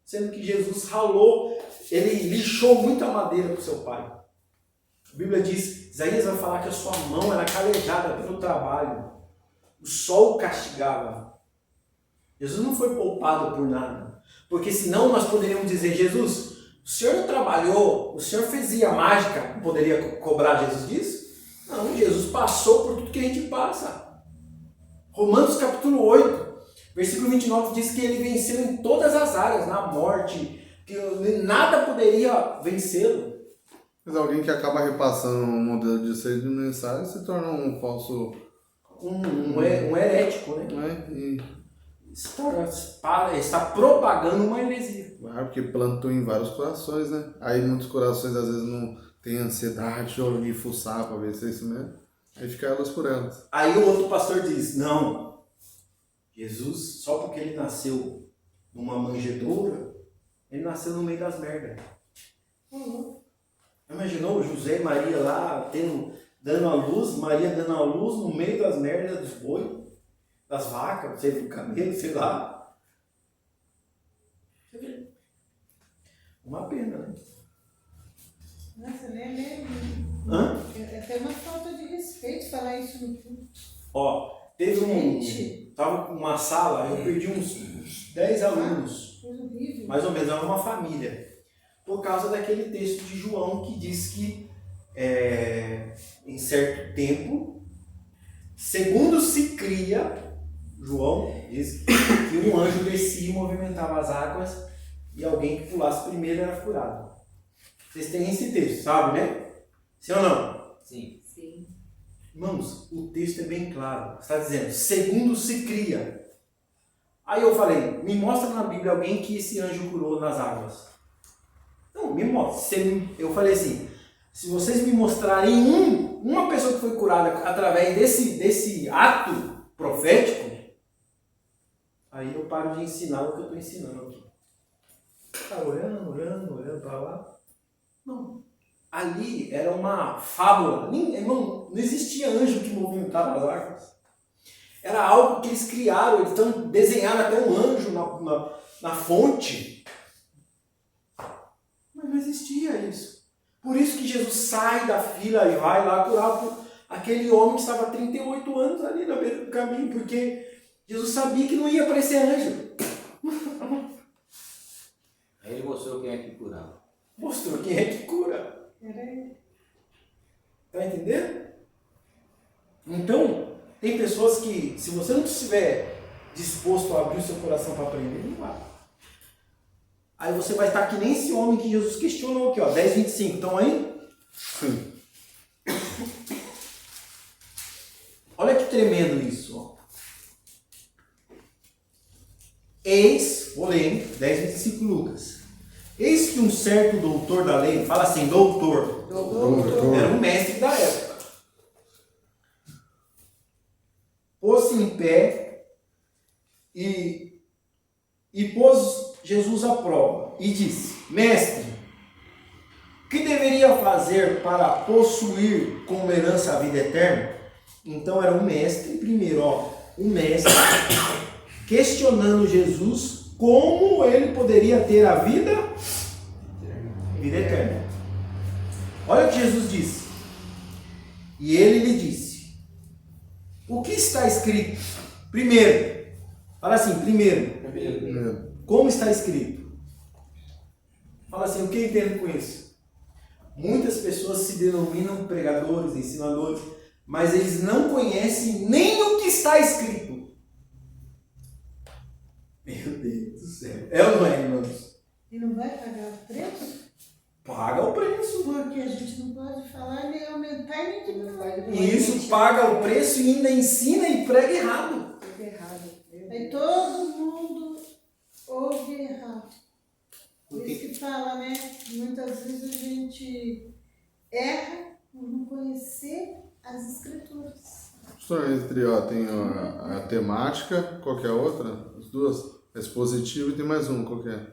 Sendo que Jesus ralou, ele lixou muita madeira para o seu pai. A Bíblia diz, Isaías vai falar que a sua mão era calejada pelo trabalho. O sol o castigava. Jesus não foi poupado por nada. Porque senão nós poderíamos dizer, Jesus, o senhor não trabalhou, o senhor fazia mágica, não poderia cobrar Jesus disso? Não, Jesus passou por tudo que a gente passa. Romanos capítulo 8, versículo 29 diz que ele venceu em todas as áreas, na morte, que nada poderia vencê-lo. Mas alguém que acaba repassando um modelo de ser de mensagem se torna um falso... Um herético, né? E... Está propagando uma heresia. porque plantou em vários corações, né? Aí muitos corações às vezes não têm ansiedade de fuçar para ver se é isso mesmo. Aí fica elas por elas. Aí o outro pastor diz, não, Jesus, só porque ele nasceu numa manjedoura, ele nasceu no meio das merdas. Imaginou José e Maria lá dando a luz, Maria dando a luz no meio das merdas dos boi, das vacas, sei, do camelo, sei lá. Uma pena, né? Nossa, nem lembro. Hã? É até uma falta de respeito falar isso no culto. Ó, tava numa sala, eu perdi uns 10 alunos. Coisa horrível. Mais ou menos, era uma família. Por causa daquele texto de João que diz que em certo tempo, segundo se cria, João diz que um anjo descia e movimentava as águas e alguém que pulasse primeiro era curado. Vocês têm esse texto, sabe, né? Sim ou não? Sim. Sim. Irmãos, o texto é bem claro. Está dizendo, segundo se cria. Aí eu falei, me mostra na Bíblia alguém que esse anjo curou nas águas. Não, me mostra. Eu falei assim, se vocês me mostrarem uma pessoa que foi curada através desse ato profético, aí eu paro de ensinar o que eu estou ensinando aqui. Tá olhando para lá. Não. Ali era uma fábula. Não existia anjo que movimentava as águas. Era algo que eles criaram. Eles desenharam até um anjo na fonte. Mas não existia isso. Por isso que Jesus sai da fila e vai lá curar aquele homem que estava há 38 anos ali na beira do caminho. Porque Jesus sabia que não ia aparecer anjo. Aí ele mostrou quem é que curava. Mostrou quem é que cura. Tá entendendo? Então, tem pessoas que, se você não estiver disposto a abrir o seu coração para aprender, não vai. Aí você vai estar que nem esse homem que Jesus questionou aqui, ó, 10:25. Estão aí? Sim. Olha que tremendo isso, ó. Eis, vou ler, hein? 10:25 Lucas. Eis que um certo doutor da lei, fala assim, doutor. Doutor. Era um mestre da época. E pôs Jesus à prova e disse: Mestre, que deveria fazer para possuir como herança a vida eterna? Então era um mestre, primeiro, um mestre questionando Jesus como ele poderia ter a vida eterna. Olha o que Jesus disse. E ele lhe disse: o que está escrito? Primeiro, fala assim, primeiro, como está escrito? Fala assim, o que eu entendo com isso? Muitas pessoas se denominam pregadores, ensinadores, mas eles não conhecem nem o que está escrito. Meu Deus do céu. É ou não é, irmãos? E não vai pagar o preço? Paga o preço. Porque a gente não pode falar nem aumentar e nem diminuir. E isso paga o preço e ainda ensina e prega errado. Aí todo mundo ouve errado. Por isso que fala, né? Muitas vezes a gente erra por não conhecer as escrituras. Entre, tem a temática, qual que é a outra? As duas? Expositivo e tem mais um, qual que é?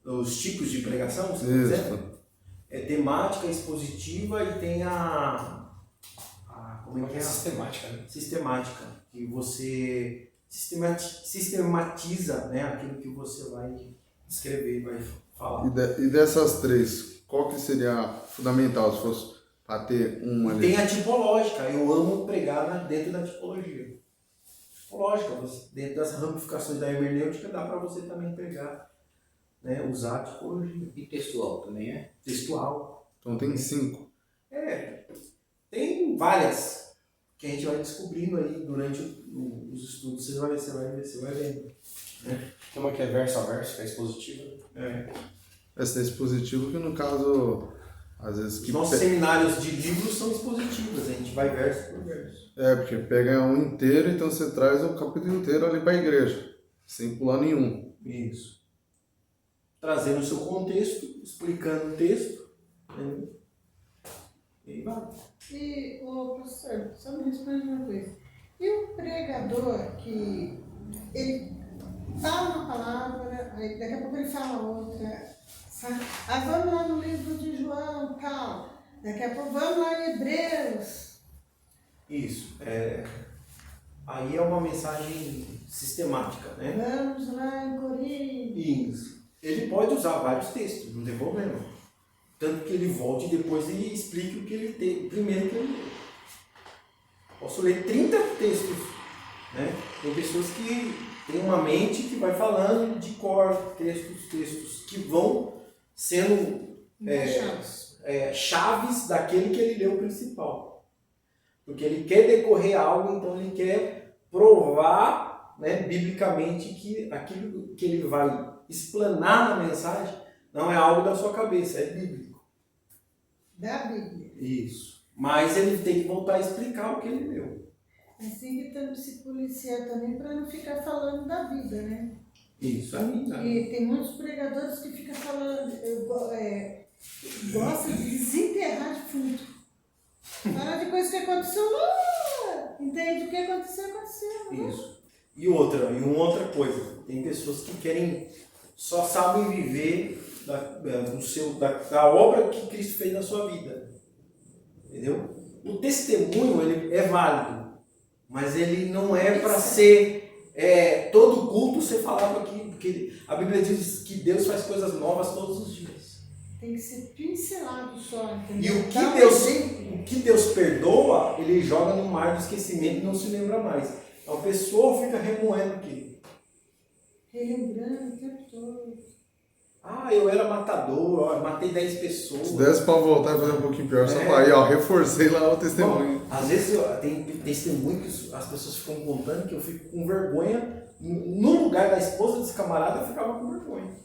Os tipos de pregação, você quer Isso. dizer? É temática, expositiva e tem como é que é? Sistemática, né? Sistemática. Que você sistematiza, né, aquilo que você vai escrever, vai falar. E dessas três, qual que seria fundamental se fosse para ter uma ali? Tem a tipológica. Eu amo pregar dentro da tipologia. Tipológica, dentro das ramificações da hermenêutica, dá para você também pregar, né, usar a tipologia. E textual também é? Textual. Então tem 5. Tem várias que a gente vai descobrindo aí durante os estudos. Você vai vendo. Né? Tem uma que é verso a verso, que é expositiva. Essa é expositiva que no caso, às vezes... Os nossos seminários de livros são expositivos, a gente vai verso por verso. Porque pega um inteiro, então você traz o capítulo inteiro ali para a igreja, sem pular nenhum. Isso. Trazendo o seu contexto, explicando o texto. Né? E vai. E, professor, só me responde uma coisa. E o pregador que ele fala uma palavra, aí daqui a pouco ele fala outra, sabe? Vamos lá no livro de João, tal. Daqui a pouco vamos lá em Hebreus. Isso. Aí é uma mensagem sistemática, né? Vamos lá em Coríntios. Isso. Ele pode usar vários textos, não tem problema. Tanto que ele volte e depois ele explique o que ele tem, primeiro que ele leu. Posso ler 30 textos, né? Tem pessoas que têm uma mente que vai falando de cor, textos que vão sendo chaves daquele que ele leu o principal. Porque ele quer decorrer algo, então ele quer provar, né, biblicamente que aquilo que ele vai explanar na mensagem não é algo da sua cabeça, é bíblico. Da Bíblia. Isso. Mas ele tem que voltar a explicar o que ele leu. Assim que temos que se policiar também para não ficar falando da vida, né? Isso aí. Né? E tem muitos pregadores que ficam falando, gostam de desenterrar de fundo. Falar de coisa que aconteceu lá. Entende? O que aconteceu. Né? Isso. E uma outra coisa. Tem pessoas que só sabem viver da obra que Cristo fez na sua vida. Entendeu? O testemunho ele é válido, mas ele não é para ser todo culto ser falado aqui, porque a Bíblia diz que Deus faz coisas novas todos os dias. Tem que ser pincelado só, E entendeu? o que Deus perdoa, ele joga no mar do esquecimento e não se lembra mais. Então a pessoa fica remoendo aqui. Relembrando o tempo todo. Eu era matador, matei 10 pessoas. Se desse para voltar e fazer um pouquinho pior, só para aí, reforcei lá o testemunho. Bom, às vezes tem testemunho que as pessoas ficam contando que eu fico com vergonha. No lugar da esposa desse camarada, eu ficava com vergonha.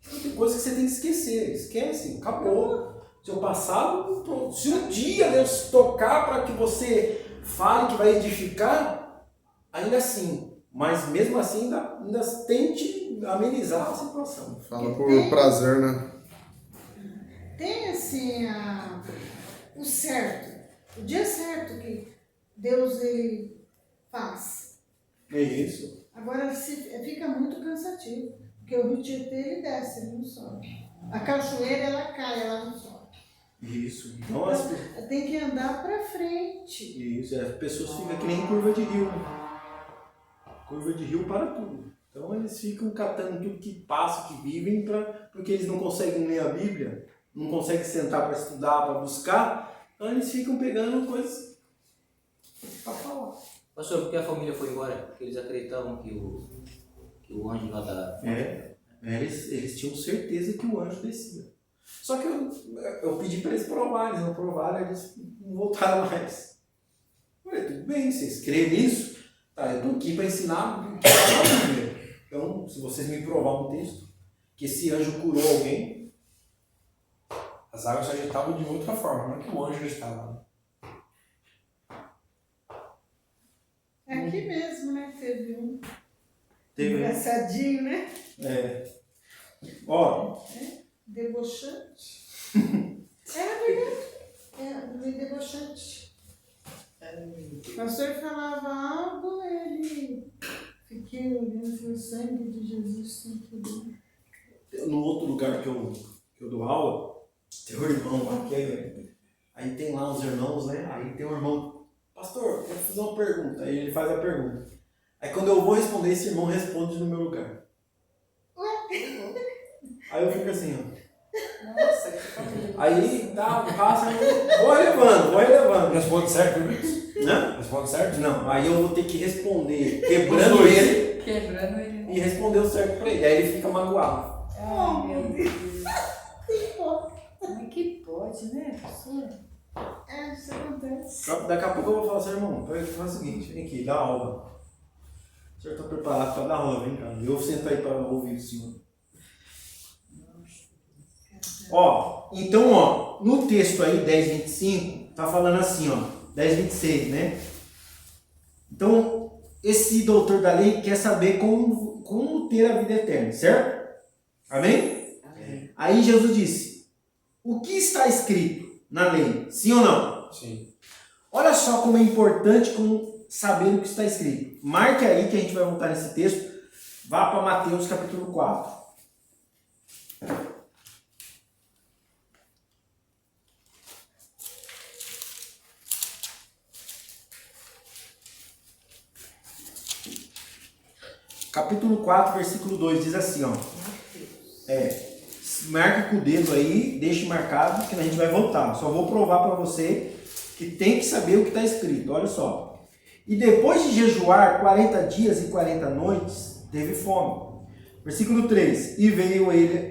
Então, tem coisa que você tem que esquecer. Esquece, acabou. Seu passado, pronto. Se um dia Deus tocar para que você fale que vai edificar, ainda assim. Mas mesmo assim, ainda tente amenizar a situação. Fala por prazer, né? Tem assim o certo, o dia certo que Deus ele faz. É isso. Agora fica muito cansativo, porque o Rio Tietê ele desce, ele não sobe. A cachoeira ela cai, ela não sobe. Isso. Então, tem que andar para frente. Isso, as pessoas ficam que nem curva de rio. Curva de rio para tudo. Então eles ficam catando tudo que passa, que vivem, porque eles não conseguem ler a Bíblia, não conseguem sentar para estudar, para buscar, então eles ficam pegando coisas para falar. Pastor, por que a família foi embora? Porque eles acreditavam que o anjo lá da... Eles tinham certeza que o anjo descia. Só que eu pedi para eles provarem, eles não provaram, eles não voltaram mais. Eu falei, tudo bem, vocês creem nisso? Tá, eu estou aqui para ensinar a Bíblia. Então, se vocês me provar um texto que esse anjo curou alguém, as águas se agitavam de outra forma, não é que o anjo estava. É aqui mesmo, né? Teve engraçadinho, né? Ó. Debochante. Era verdade. Era meio debochante. O pastor falava algo, ele fiquei olhando o sangue de Jesus sem poder. No outro lugar que eu dou aula, tem um irmão lá que aí tem lá uns irmãos, né? Aí tem um irmão, pastor, quero fazer uma pergunta. Aí ele faz a pergunta. Aí quando eu vou responder, esse irmão responde no meu lugar. Aí eu fico assim, ó. Nossa, que família. Aí passa, vou relevando. Responde certo, Luiz? Né? Responde certo? Não, aí eu vou ter que responder quebrando ele Quebrando ele. e responder o certo pra ele. Aí ele fica magoado. Ai, meu Deus. Como é que pode, né, professor? Isso acontece. Daqui a pouco eu vou falar assim, irmão, faz o seguinte, vem aqui, dá aula. O senhor está preparado para dar aula, vem cá. Eu sento aí para ouvir o senhor. Então, no texto aí, 10:25, tá falando assim, 10:26, né? Então, esse doutor da lei quer saber como ter a vida eterna, certo? Amém? Amém. Aí Jesus disse, o que está escrito na lei? Sim ou não? Sim. Olha só como é importante saber o que está escrito. Marque aí que a gente vai voltar nesse texto. Vá para Mateus capítulo 4. Capítulo 4, versículo 2 diz assim, marque com o dedo aí, deixe marcado que a gente vai voltar. Só vou provar para você que tem que saber o que está escrito. Olha só. E depois de jejuar 40 dias e 40 noites, teve fome. Versículo 3. E veio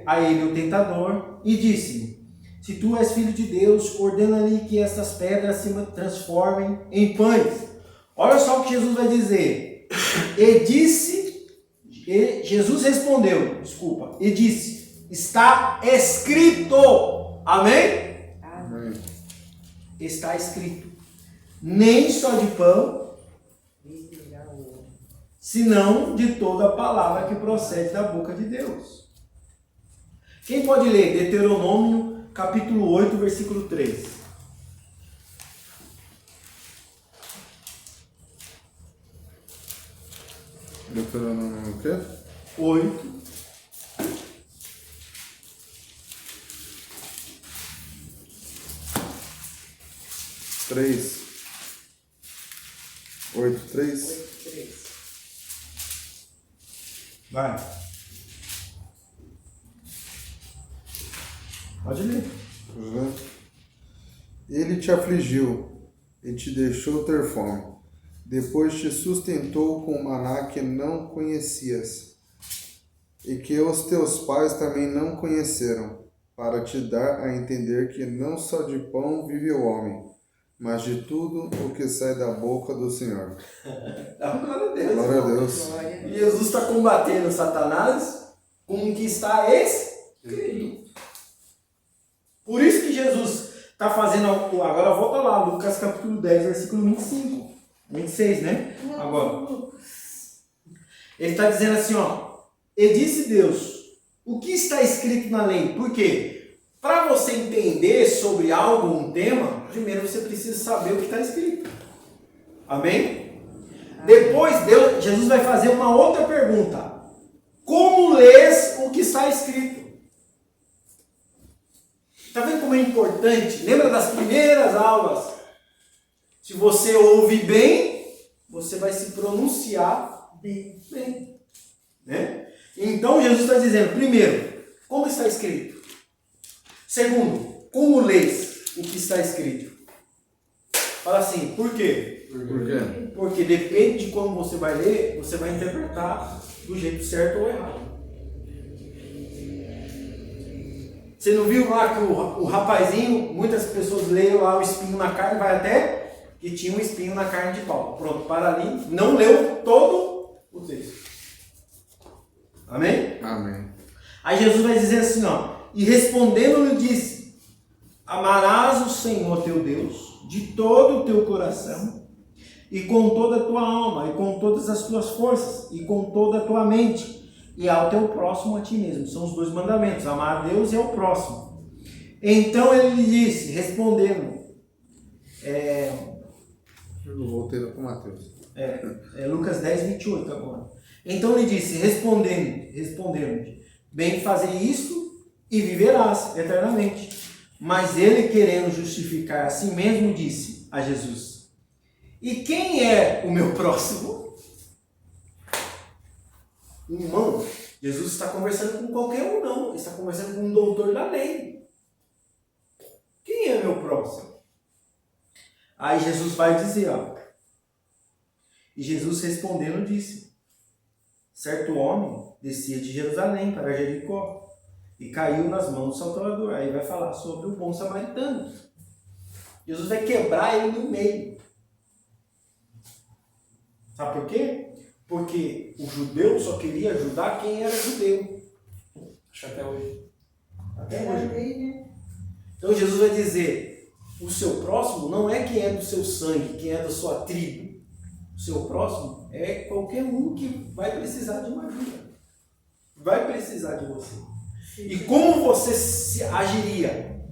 a ele o tentador e disse-lhe, se tu és filho de Deus, ordena-lhe que estas pedras se transformem em pães. Olha só o que Jesus vai dizer. Jesus respondeu, e disse, está escrito. Amém? Amém. Está escrito. Nem só de pão, senão de toda a palavra que procede da boca de Deus. Quem pode ler Deuteronômio, capítulo 8, versículo 3? Deuteronômio o quê? 8. Três. 8:3. 8:3. Vai. Pode ler. Ele te afligiu e te deixou ter fome. Depois te sustentou com maná que não conhecias, e que os teus pais também não conheceram, para te dar a entender que não só de pão vive o homem, mas de tudo o que sai da boca do Senhor. Glória a Deus. Glória a Deus. Glória. Jesus está combatendo Satanás com o que está escrito. Por isso que Jesus está fazendo. Agora volta lá, Lucas capítulo 10, versículo 25. 26, né? Agora. Ele está dizendo assim, e disse Deus, o que está escrito na lei? Por quê? Para você entender sobre algo, um tema, primeiro você precisa saber o que está escrito. Amém? Depois Jesus vai fazer uma outra pergunta. Como lês o que está escrito? Está vendo como é importante? Lembra das primeiras aulas? Se você ouve bem, você vai se pronunciar bem. Né? Então Jesus está dizendo, primeiro, como está escrito? Segundo, como lês o que está escrito? Fala assim, por quê? Por quê? Porque depende de como você vai ler, você vai interpretar do jeito certo ou errado. Você não viu lá que o rapazinho, muitas pessoas leem lá o espinho na carne, vai até que tinha um espinho na carne de Paulo. Pronto, para ali, não leu todo o texto. Amém? Amém. Aí Jesus vai dizer assim, ó, e respondendo-lhe disse, amarás o Senhor teu Deus de todo o teu coração, e com toda a tua alma, e com todas as tuas forças, e com toda a tua mente, e ao teu próximo a ti mesmo. São os 2 mandamentos, amar a Deus e ao próximo. Então ele lhe disse, respondendo, Eu voltei lá para o Mateus. Lucas 10, 28 agora. Então lhe disse, respondendo, bem fazer isto e viverás eternamente. Mas ele, querendo justificar a si mesmo, disse a Jesus, e quem é o meu próximo? Irmão, Jesus está conversando com qualquer um, não. Ele está conversando com um doutor da lei. Quem é meu próximo? Aí Jesus vai dizer, ó. E Jesus respondendo disse, certo homem descia de Jerusalém para Jericó e caiu nas mãos do salteador. Aí vai falar sobre o bom samaritano. Jesus vai quebrar ele no meio. Sabe por quê? Porque o judeu só queria ajudar quem era judeu. Acho até hoje. Até hoje. Então Jesus vai dizer, o seu próximo não é quem é do seu sangue, quem é da sua tribo. O seu próximo é qualquer um que vai precisar de uma ajuda. Vai precisar de você. E como você se agiria?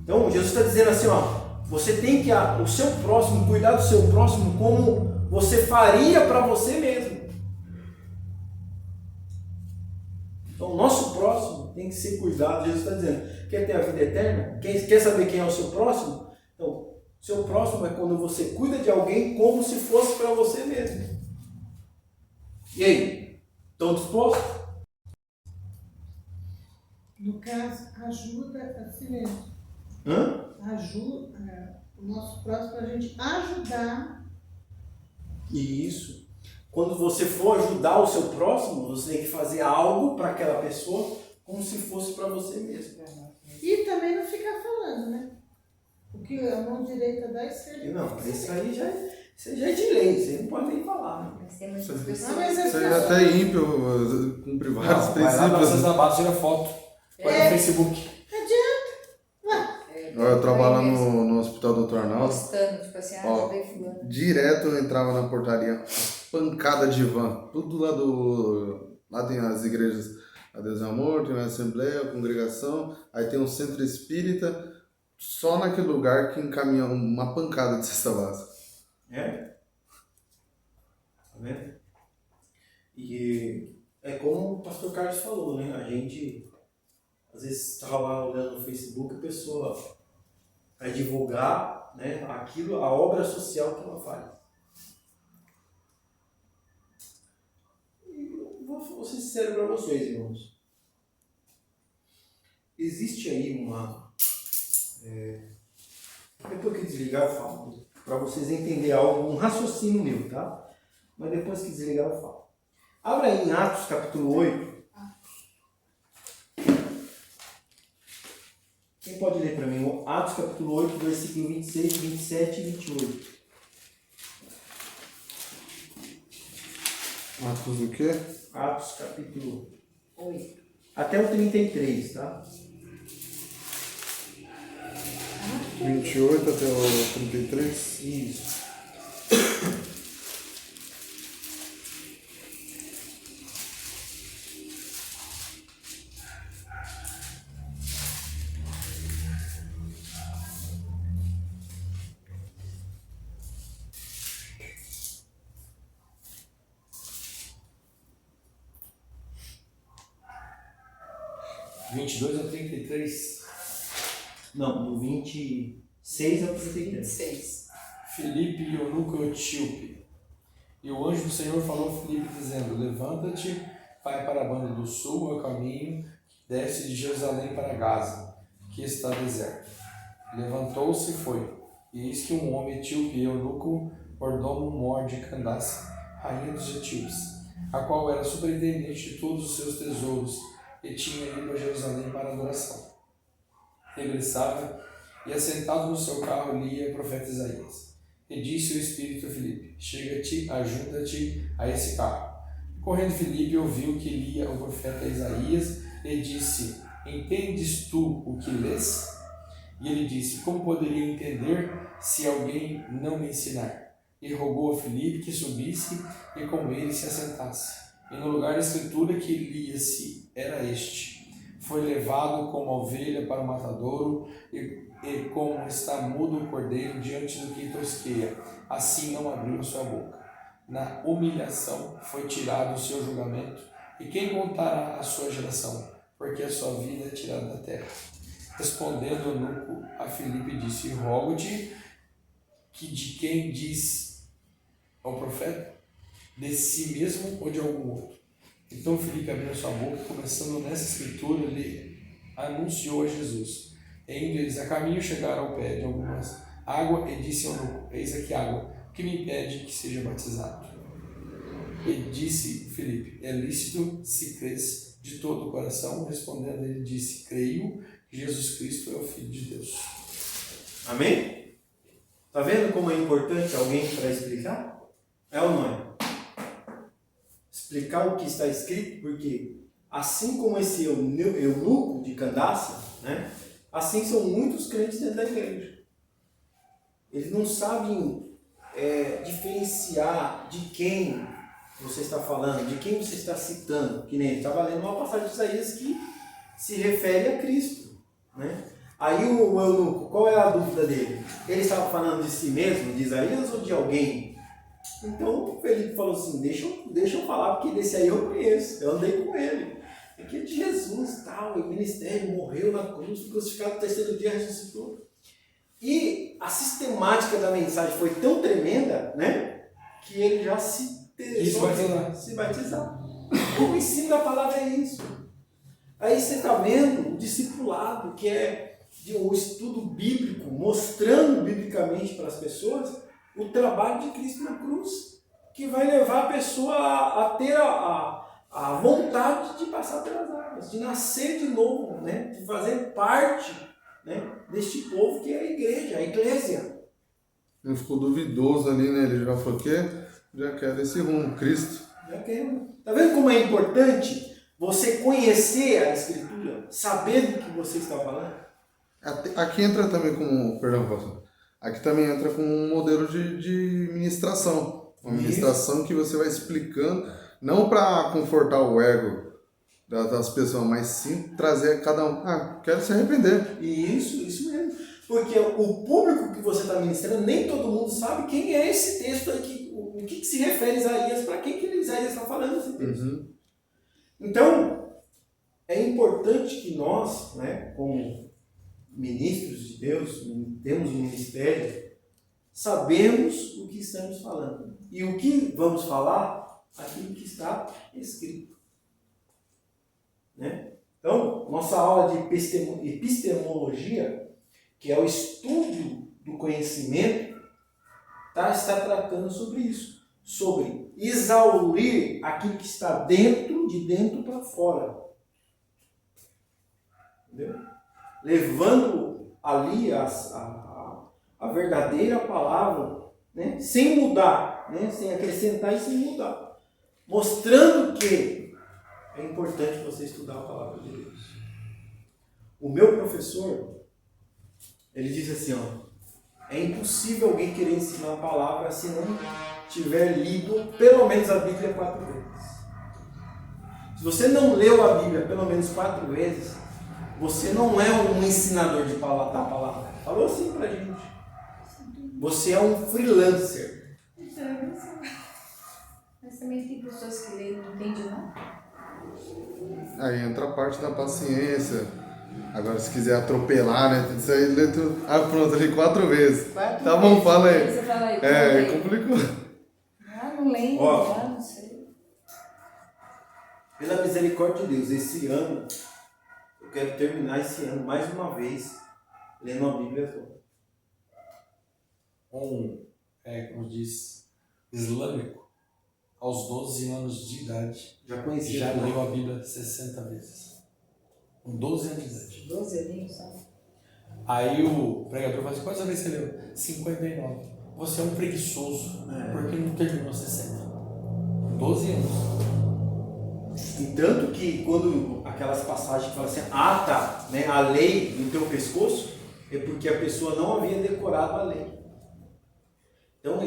Então Jesus está dizendo assim, ó, você tem que, o seu próximo, cuidar do seu próximo como você faria para você mesmo. Então, o nosso próximo tem que ser cuidado. Jesus está dizendo, quer ter a vida eterna? Quer saber quem é o seu próximo? Então, seu próximo é quando você cuida de alguém como se fosse para você mesmo. E aí? Estão dispostos? No caso, ajuda a si mesmo. Ajuda o nosso próximo para a gente ajudar. Isso. Quando você for ajudar o seu próximo, você tem que fazer algo para aquela pessoa como se fosse para você mesmo. E também não ficar falando, né? Porque a mão direita dá esquerda. Não, isso aí já é de lei, você não pode nem falar. Né? Mas tem muitas pessoas. Isso aí é até ímpio, cumpre vários Vai lá, princípios. na base, tira foto. Põe no Facebook. Eu trabalho lá no Hospital Dr. Arnaldo. Postando, tipo assim, Ó, ajudei fulano. Direto eu entrava na portaria, pancada de van. Tudo lá do... Lá tem as igrejas, a Deus é Amor, tem uma assembleia, a congregação, aí tem um centro espírita, só naquele lugar que encaminha uma pancada de cesta básica. É? Tá vendo? E é como o pastor Carlos falou, né? A gente, às vezes, está lá olhando no Facebook, a pessoa vai divulgar, né, aquilo, a obra social que ela faz. E eu vou ser sincero para vocês, irmãos. Existe aí uma... Depois que desligar eu falo, para vocês entenderem algo, um raciocínio meu, tá? Mas depois que desligar eu falo. Abra aí em Atos capítulo 8. Quem pode ler para mim? Atos capítulo 8, versículo 26, 27 e 28. Atos do quê? Atos capítulo 8. até o 33, tá? 28 até o 33. Isso. 22 ao 33. Não, do 26 ao 33. 26. Filipe e eunuco etíope. E o anjo do Senhor falou a Filipe, dizendo: levanta-te, vai para a banda do sul, ao caminho que desce de Jerusalém para Gaza, que está deserto. Levantou-se e foi. E eis que um homem etíope, eunuco, mordomo mor de Candace, rainha dos etíopes, a qual era superintendente de todos os seus tesouros, e tinha ido a Jerusalém para adoração. Regressava e, assentado no seu carro, lia o profeta Isaías. E disse o Espírito a Filipe: chega-te, ajunta-te a esse carro. Correndo Filipe ouviu que lia o profeta Isaías e disse: entendes tu o que lês? E ele disse: como poderia entender se alguém não me ensinar? E rogou a Filipe que subisse e com ele se assentasse. E no lugar da escritura que lia-se era este: foi levado como ovelha para o matadouro, e como está mudo o cordeiro diante do que tosqueia, assim não abriu a sua boca. Na humilhação foi tirado o seu julgamento, e quem contará a sua geração? Porque a sua vida é tirada da terra. Respondendo o eunuco a Filipe, disse: rogo-te que de quem diz ao profeta? De si mesmo ou de algum outro? Então Filipe abriu sua boca, começando nessa escritura, ele anunciou a Jesus. E indo eles a caminho, chegaram ao pé de algumas água, e disse ao eunuco: eis aqui água, o que me impede que seja batizado? E disse Filipe: é lícito se crês de todo o coração? Respondendo ele disse: creio que Jesus Cristo é o Filho de Deus. Amém? Tá vendo como é importante alguém para explicar? É ou não é? Explicar o que está escrito, porque assim como esse eunuco de Candace, né, assim são muitos crentes dentro da igreja. Eles não sabem diferenciar de quem você está falando, de quem você está citando. Que nem ele estava lendo uma passagem de Isaías que se refere a Cristo, né? Aí o eunuco, qual é a dúvida dele? Ele estava falando de si mesmo, de Isaías, ou de alguém? Então o Felipe falou assim: deixa eu falar, porque desse aí eu conheço, eu andei com ele. Aqui é de Jesus, tal, o ministério, morreu na cruz, foi crucificado, no terceiro dia ressuscitou. E a sistemática da mensagem foi tão tremenda, né, que ele já se batizar. O ensino da palavra é isso. Aí você está vendo o discipulado, que é o estudo bíblico, mostrando biblicamente para as pessoas o trabalho de Cristo na cruz, que vai levar a pessoa a ter a vontade de passar pelas águas, de nascer de novo, né? De fazer parte, né, deste povo que é a igreja, a eclésia. Não ficou duvidoso ali, né? Ele já falou que já quer esse rumo, Cristo. Já quero. Tá vendo como é importante você conhecer a Escritura, saber do que você está falando? Aqui entra também como, perdão, pastor, aqui também entra com um modelo de ministração. Uma ministração que você vai explicando, não para confortar o ego das pessoas, mas sim trazer cada um, quero se arrepender. Isso mesmo. Porque o público que você está ministrando, nem todo mundo sabe quem é esse texto aqui, o que se refere a Isaías, para quem que Isaías está falando esse texto. Uhum. Então, é importante que nós, né, como ministros de Deus, temos um ministério, sabemos o que estamos falando. E o que vamos falar? Aquilo que está escrito. Né? Então, nossa aula de epistemologia, que é o estudo do conhecimento, está tratando sobre isso. Sobre exaurir aquilo que está dentro, de dentro para fora. Entendeu? Levando ali a verdadeira palavra, né? Sem mudar, né? Sem acrescentar e sem mudar. Mostrando que é importante você estudar a palavra de Deus. O meu professor, ele diz assim, é impossível alguém querer ensinar a palavra se não tiver lido pelo menos a Bíblia 4 vezes. Se você não leu a Bíblia pelo menos 4 vezes, você não é um ensinador da palavra. Falou assim pra gente. Você é um freelancer. Mas também tem pessoas que leem e não entendem, não? Aí entra a parte da paciência. Agora, se quiser atropelar, né? Isso aí lê tudo. Ah, pronto, ali 4 vezes. Tá bom, fala aí. Você fala aí. É, complicou. Ah, não lembro, Ó. não sei. Pela misericórdia de Deus, esse ano, eu quero terminar esse ano mais uma vez lendo a Bíblia toda. Como diz, islâmico, aos 12 anos de idade, Já conheci. já leu a Bíblia 60 vezes. Com 12 anos de idade. 12 aninhos, sabe? Aí o pregador fala assim, quantas vezes você leu? 59. Você é um preguiçoso, porque não terminou 60. 12 anos. E tanto que quando aquelas passagens que falam assim, ata, né, a lei no teu pescoço, é porque a pessoa não havia decorado a lei. Então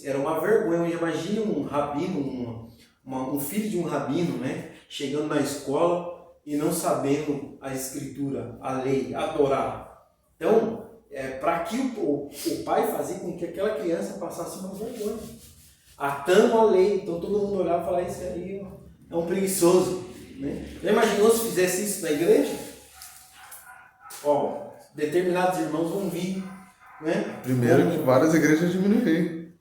era uma vergonha. Imagine um rabino, um filho de um rabino, né, chegando na escola e não sabendo a escritura, a lei, a Torá. Então, para que o pai fazia com que aquela criança passasse uma vergonha, atando a lei. Então todo mundo olhava e falava, isso aí é um preguiçoso. Né? Já imaginou se fizesse isso na igreja? Ó, determinados irmãos vão vir. Né? Primeiro que várias igrejas diminuem.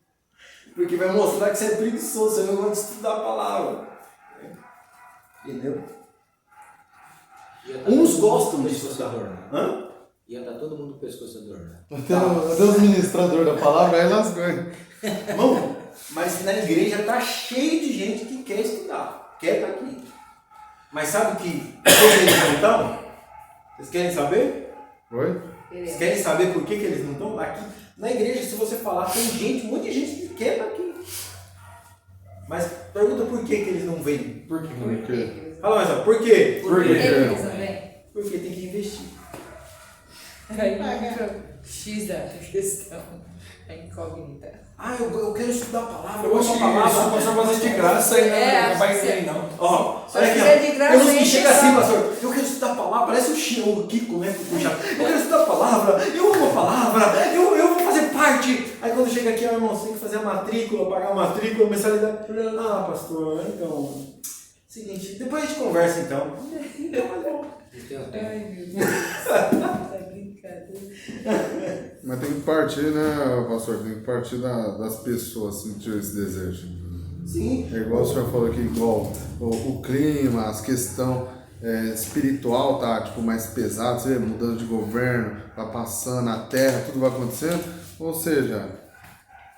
Porque vai mostrar que você é preguiçoso, você não gosta de estudar a palavra. Entendeu? Uns gostam de estudar. Hã? Ia estar todo mundo com o pescoço adornado. Até os ministradores da palavra, aí lascou. Irmão, mas na igreja tá cheio de gente que quer estudar, quer estar aqui. Mas sabe que eles não estão? Vocês querem saber? Oi? Vocês querem saber por que eles não estão? Aqui na igreja, se você falar, tem gente, muita gente que quer estar aqui. Mas pergunta por que eles não vêm. Por quê? Por quê? Fala mais, ó, por quê? Por que eles não vêm? Porque tem que investir. Aí entra X da questão, a incógnita. Ah, eu quero estudar a palavra. Eu acho que a palavra. se o pastor fazer de graça, ele não vai acho que ter, não. Ó, Se olha aqui, fizer ó. de graça, Tem uns que enche chega o assim, saco. pastor, eu quero estudar a palavra, parece o Kiko, né? Puxa, eu quero estudar a palavra, eu amo a palavra, eu vou fazer parte. Aí quando chega aqui, ó, irmão, você tem que fazer a matrícula, pagar a matrícula, a mensalidade. Ah, pastor, então. Seguinte, depois a gente conversa então. Então, mas bom. Ai, meu Deus. Tá brincadeira. Mas tem que partir, né, pastor? Tem que partir das pessoas sentir esse desejo. Sim. É igual o senhor falou aqui, igual o clima, as questões espiritual tá tipo mais pesado, você vê, mudança de governo, vai passando a terra, tudo vai acontecendo. Ou seja,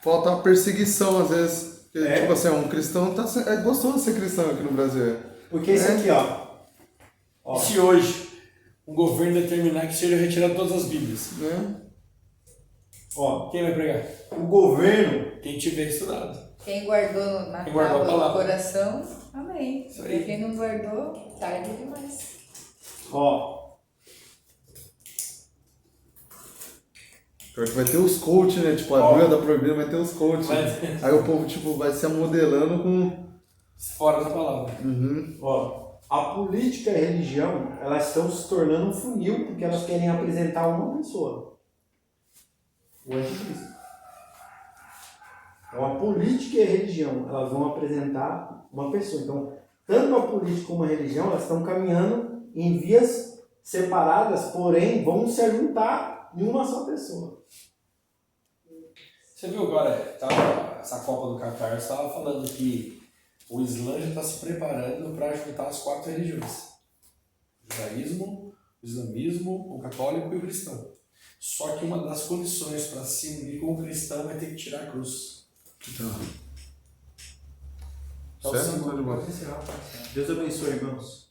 falta a perseguição às vezes. Porque, tipo assim, um cristão é gostoso de ser cristão aqui no Brasil. Porque isso aqui, ó. E se hoje o governo determinar que seja retirado todas as Bíblias? Né? Ó, Quem vai pregar? o governo. Quem tiver estudado. Quem guardou na Quem guardou a tábua do palavra. coração, amém. Isso aí. Quem não guardou, tarde demais. Ó. Pior que vai ter os coaches, né? Tipo, a Bíblia da proibida vai ter os coaches. Aí o povo, tipo, vai se amodelando com... Fora da palavra. Uhum. Ó, a política e a religião, elas estão se tornando um funil porque elas querem apresentar uma pessoa. O anticristo. Então a política e a religião, elas vão apresentar uma pessoa. Então, tanto a política como a religião, elas estão caminhando em vias separadas, porém vão se juntar em uma só pessoa. Você viu agora, essa Copa do Catar, você estava falando que o Islã já está se preparando para juntar as 4 religiões. O judaísmo, o islamismo, o católico e o cristão. Só que uma das condições para se unir com o cristão é ter que tirar a cruz. Então, Então, certo? sim, Tá de boa. Deus abençoe, irmãos.